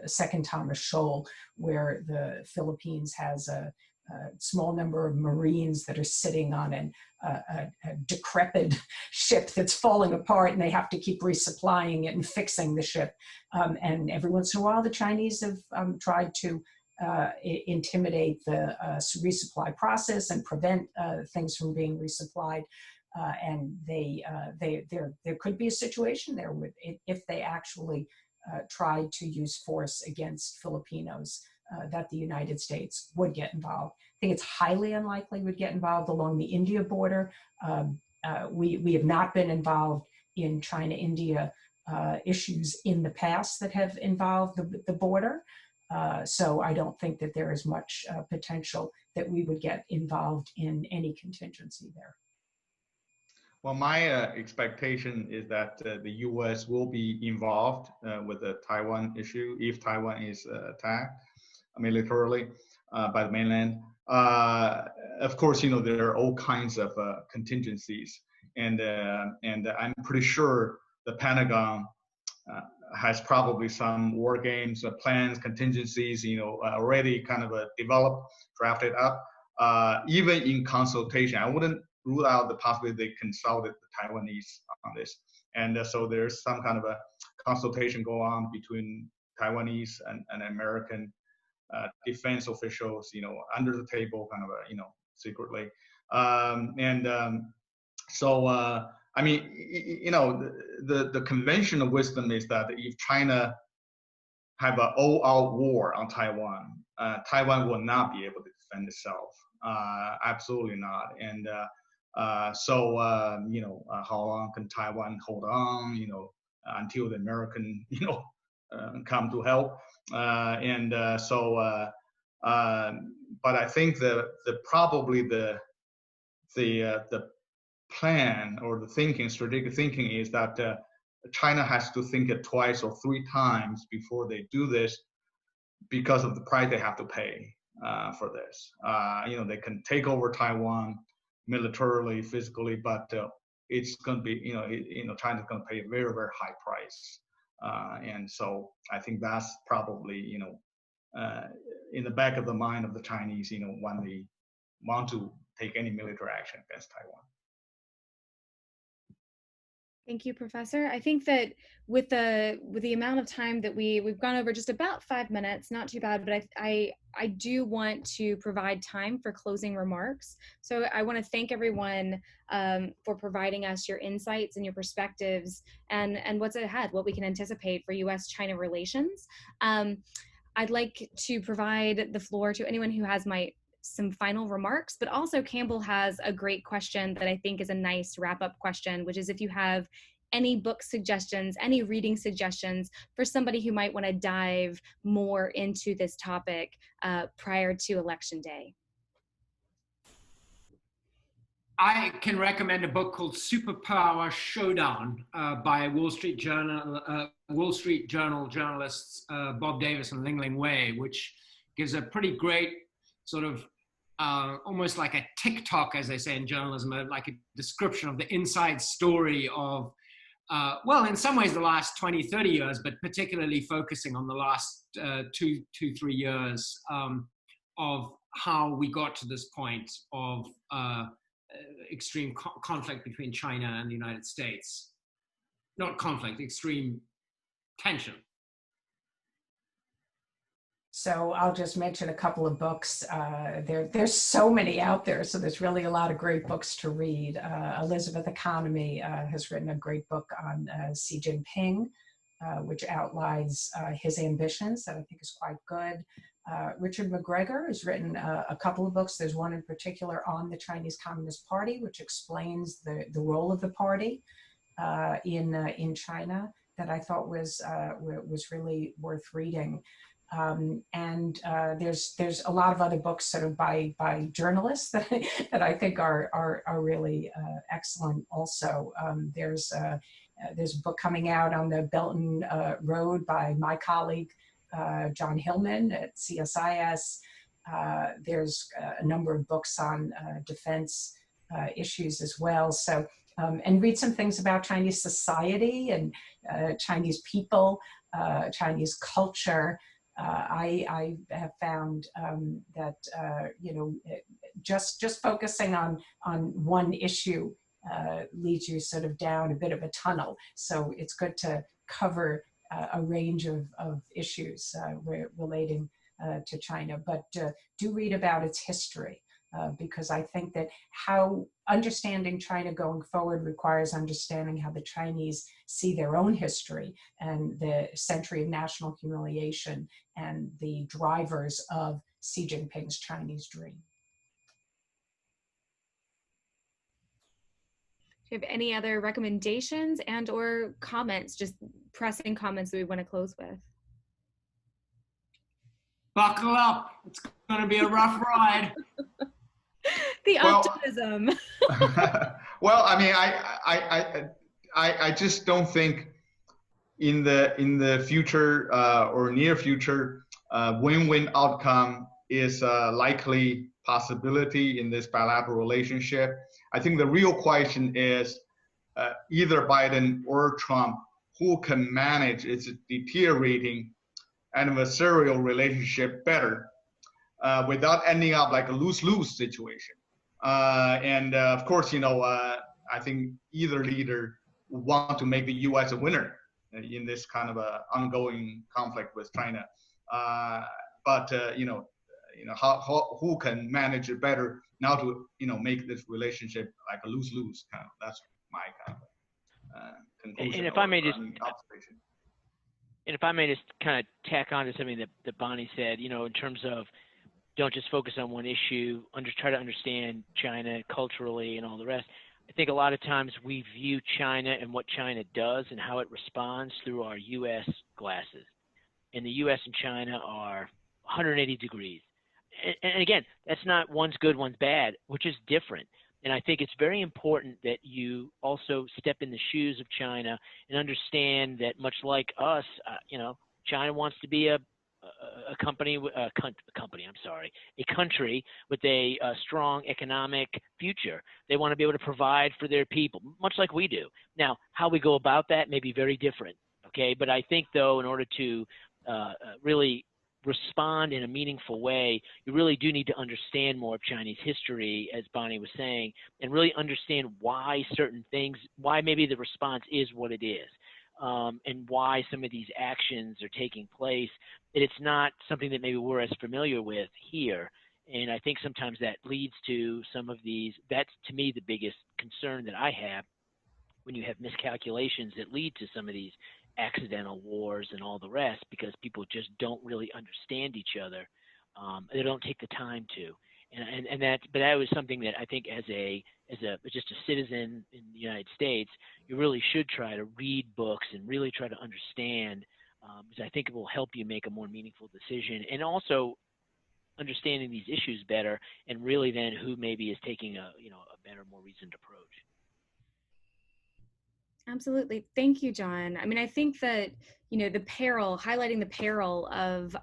Second Thomas Shoal, where the Philippines has a small number of Marines that are sitting on a decrepit ship that's falling apart, and they have to keep resupplying it and fixing the ship. And every once in a while, the Chinese have tried to intimidate the resupply process and prevent things from being resupplied. And there could be a situation there with, if they actually tried to use force against Filipinos, that the United States would get involved. I think it's highly unlikely we'd get involved along the India border. We have not been involved in China-India issues in the past that have involved the border. So I don't think that there is much potential that we would get involved in any contingency there. Well, my expectation is that the U.S. will be involved with the Taiwan issue if Taiwan is attacked militarily by the mainland. Of course, you know, there are all kinds of contingencies, and I'm pretty sure the Pentagon has probably some war games, plans, contingencies, you know, already kind of developed, drafted up, even in consultation. I wouldn't rule out the possibility they consulted the Taiwanese on this. And so there's some kind of a consultation going on between Taiwanese and American defense officials, you know, under the table, kind of, you know, secretly. I mean, you know, the conventional wisdom is that if China have an all-out war on Taiwan, Taiwan will not be able to defend itself. Absolutely not. And you know, how long can Taiwan hold on, you know, until the American, you know, come to help? But I think probably the plan or the strategic thinking is that China has to think it twice or three times before they do this, because of the price they have to pay for this. You know, they can take over Taiwan militarily, physically, but it's going to be, you know, China's going to pay a very, very high price. And so I think that's probably, you know, in the back of the mind of the Chinese, you know, when they want to take any military action against Taiwan. Thank you, Professor. I think that with the amount of time that we've gone over, just about 5 minutes, not too bad, but I do want to provide time for closing remarks. So I want to thank everyone for providing us your insights and your perspectives and what's ahead, what we can anticipate for U.S.-China relations. I'd like to provide the floor to anyone who has some final remarks, but also Campbell has a great question that I think is a nice wrap-up question, which is if you have any book suggestions, any reading suggestions for somebody who might want to dive more into this topic prior to Election Day. I can recommend a book called Superpower Showdown by Wall Street Journal journalists Bob Davis and Ling Wei, which gives a pretty great sort of almost like a TikTok, as they say in journalism, like a description of the inside story of, well, in some ways the last 20, 30 years, but particularly focusing on the last 2, 3 years of how we got to this point of extreme conflict between China and the United States. Not conflict, extreme tension. So I'll just mention a couple of books. There's so many out there, so there's really a lot of great books to read. Elizabeth Economy has written a great book on Xi Jinping, which outlines his ambitions that I think is quite good. Richard McGregor has written a couple of books. There's one in particular on the Chinese Communist Party, which explains the role of the party in China that I thought was really worth reading. And there's a lot of other books sort of by journalists that I think are really excellent. Also, there's a book coming out on the Belt and Road by my colleague John Hillman at CSIS. There's a number of books on defense issues as well. So and read some things about Chinese society and Chinese people, Chinese culture. I have found that just focusing on one issue leads you sort of down a bit of a tunnel. So it's good to cover a range of issues relating to China, but do read about its history. Because I think that how understanding China going forward requires understanding how the Chinese see their own history and the century of national humiliation and the drivers of Xi Jinping's Chinese dream. Do you have any other recommendations and or comments, just pressing comments that we want to close with? Buckle up, it's going to be a rough ride. The optimism. Well, I mean, I just don't think in the future or near future, win-win outcome is a likely possibility in this bilateral relationship. I think the real question is either Biden or Trump, who can manage its deteriorating adversarial relationship better without ending up like a lose-lose situation. Of course, I think either leader would want to make the U.S. a winner in this kind of a ongoing conflict with China. Who can manage it better now to make this relationship like a lose-lose kind of. That's my kind of conclusion. And if I may just kind of tack on to something that Bonnie said, in terms of don't just focus on one issue, try to understand China culturally and all the rest. I think a lot of times we view China and what China does and how it responds through our U.S. glasses. And the U.S. and China are 180 degrees. And again, that's not one's good, one's bad, which is different. And I think it's very important that you also step in the shoes of China and understand that much like us, China wants to be a country with a strong economic future. They want to be able to provide for their people, much like we do. Now, how we go about that may be very different, okay? But I think, though, in order to really respond in a meaningful way, you really do need to understand more of Chinese history, as Bonnie was saying, and really understand why certain things, why maybe the response is what it is. And why some of these actions are taking place. And it's not something that maybe we're as familiar with here. And I think sometimes that leads to some of these, that's to me the biggest concern that I have when you have miscalculations that lead to some of these accidental wars and all the rest, because people just don't really understand each other. They don't take the time to. But that was something that I think as just a citizen in the United States, you really should try to read books and really try to understand, because I think it will help you make a more meaningful decision, and also understanding these issues better, and really then who maybe is taking a better, more reasoned approach. Absolutely. Thank you, John. I mean, I think that, highlighting the peril of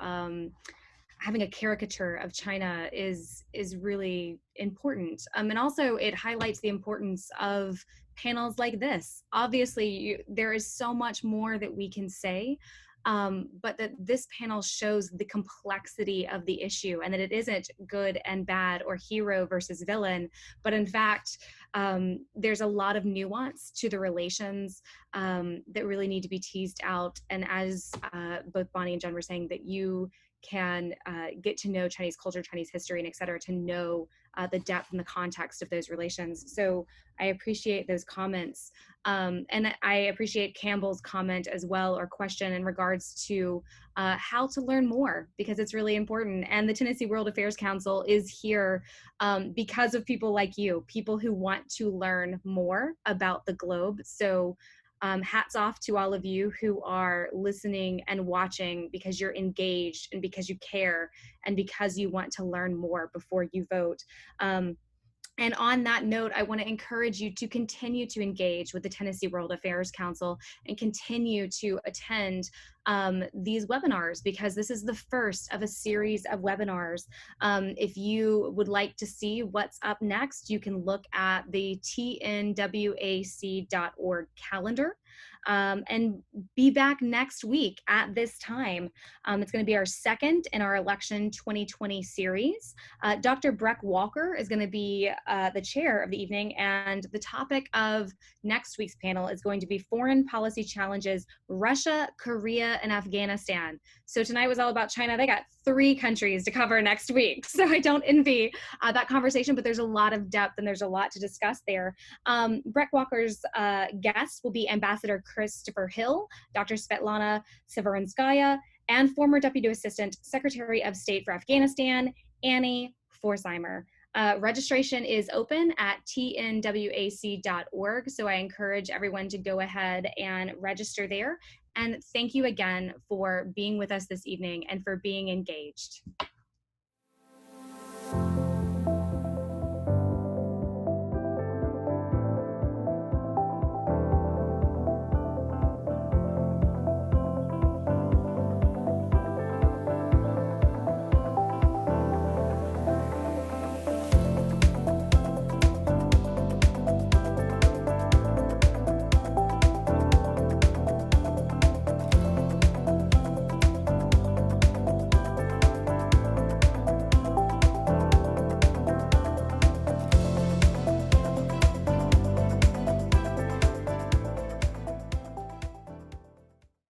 having a caricature of China is really important. And also it highlights the importance of panels like this. Obviously, there is so much more that we can say, but that this panel shows the complexity of the issue, and that it isn't good and bad or hero versus villain, but in fact, there's a lot of nuance to the relations that really need to be teased out. And as both Bonnie and John were saying, that you can get to know Chinese culture, Chinese history, and et cetera, to know the depth and the context of those relations. So I appreciate those comments. And I appreciate Campbell's comment as well, or question, in regards to how to learn more, because it's really important. And the Tennessee World Affairs Council is here because of people like you, people who want to learn more about the globe. So hats off to all of you who are listening and watching, because you're engaged and because you care and because you want to learn more before you vote. And on that note, I want to encourage you to continue to engage with the Tennessee World Affairs Council and continue to attend these webinars, because this is the first of a series of webinars. If you would like to see what's up next, you can look at the tnwac.org calendar. And be back next week at this time. It's going to be our second in our Election 2020 series. Dr. Breck Walker is going to be the chair of the evening, and the topic of next week's panel is going to be Foreign Policy Challenges, Russia, Korea, and Afghanistan. So tonight was all about China. They got 3 countries to cover next week, so I don't envy that conversation, but there's a lot of depth and there's a lot to discuss there. Breck Walker's guests will be Ambassador Christopher Hill, Dr. Svetlana Severanskaya, and former Deputy Assistant Secretary of State for Afghanistan, Annie Forsheimer. Registration is open at tnwac.org, so I encourage everyone to go ahead and register there. And thank you again for being with us this evening and for being engaged.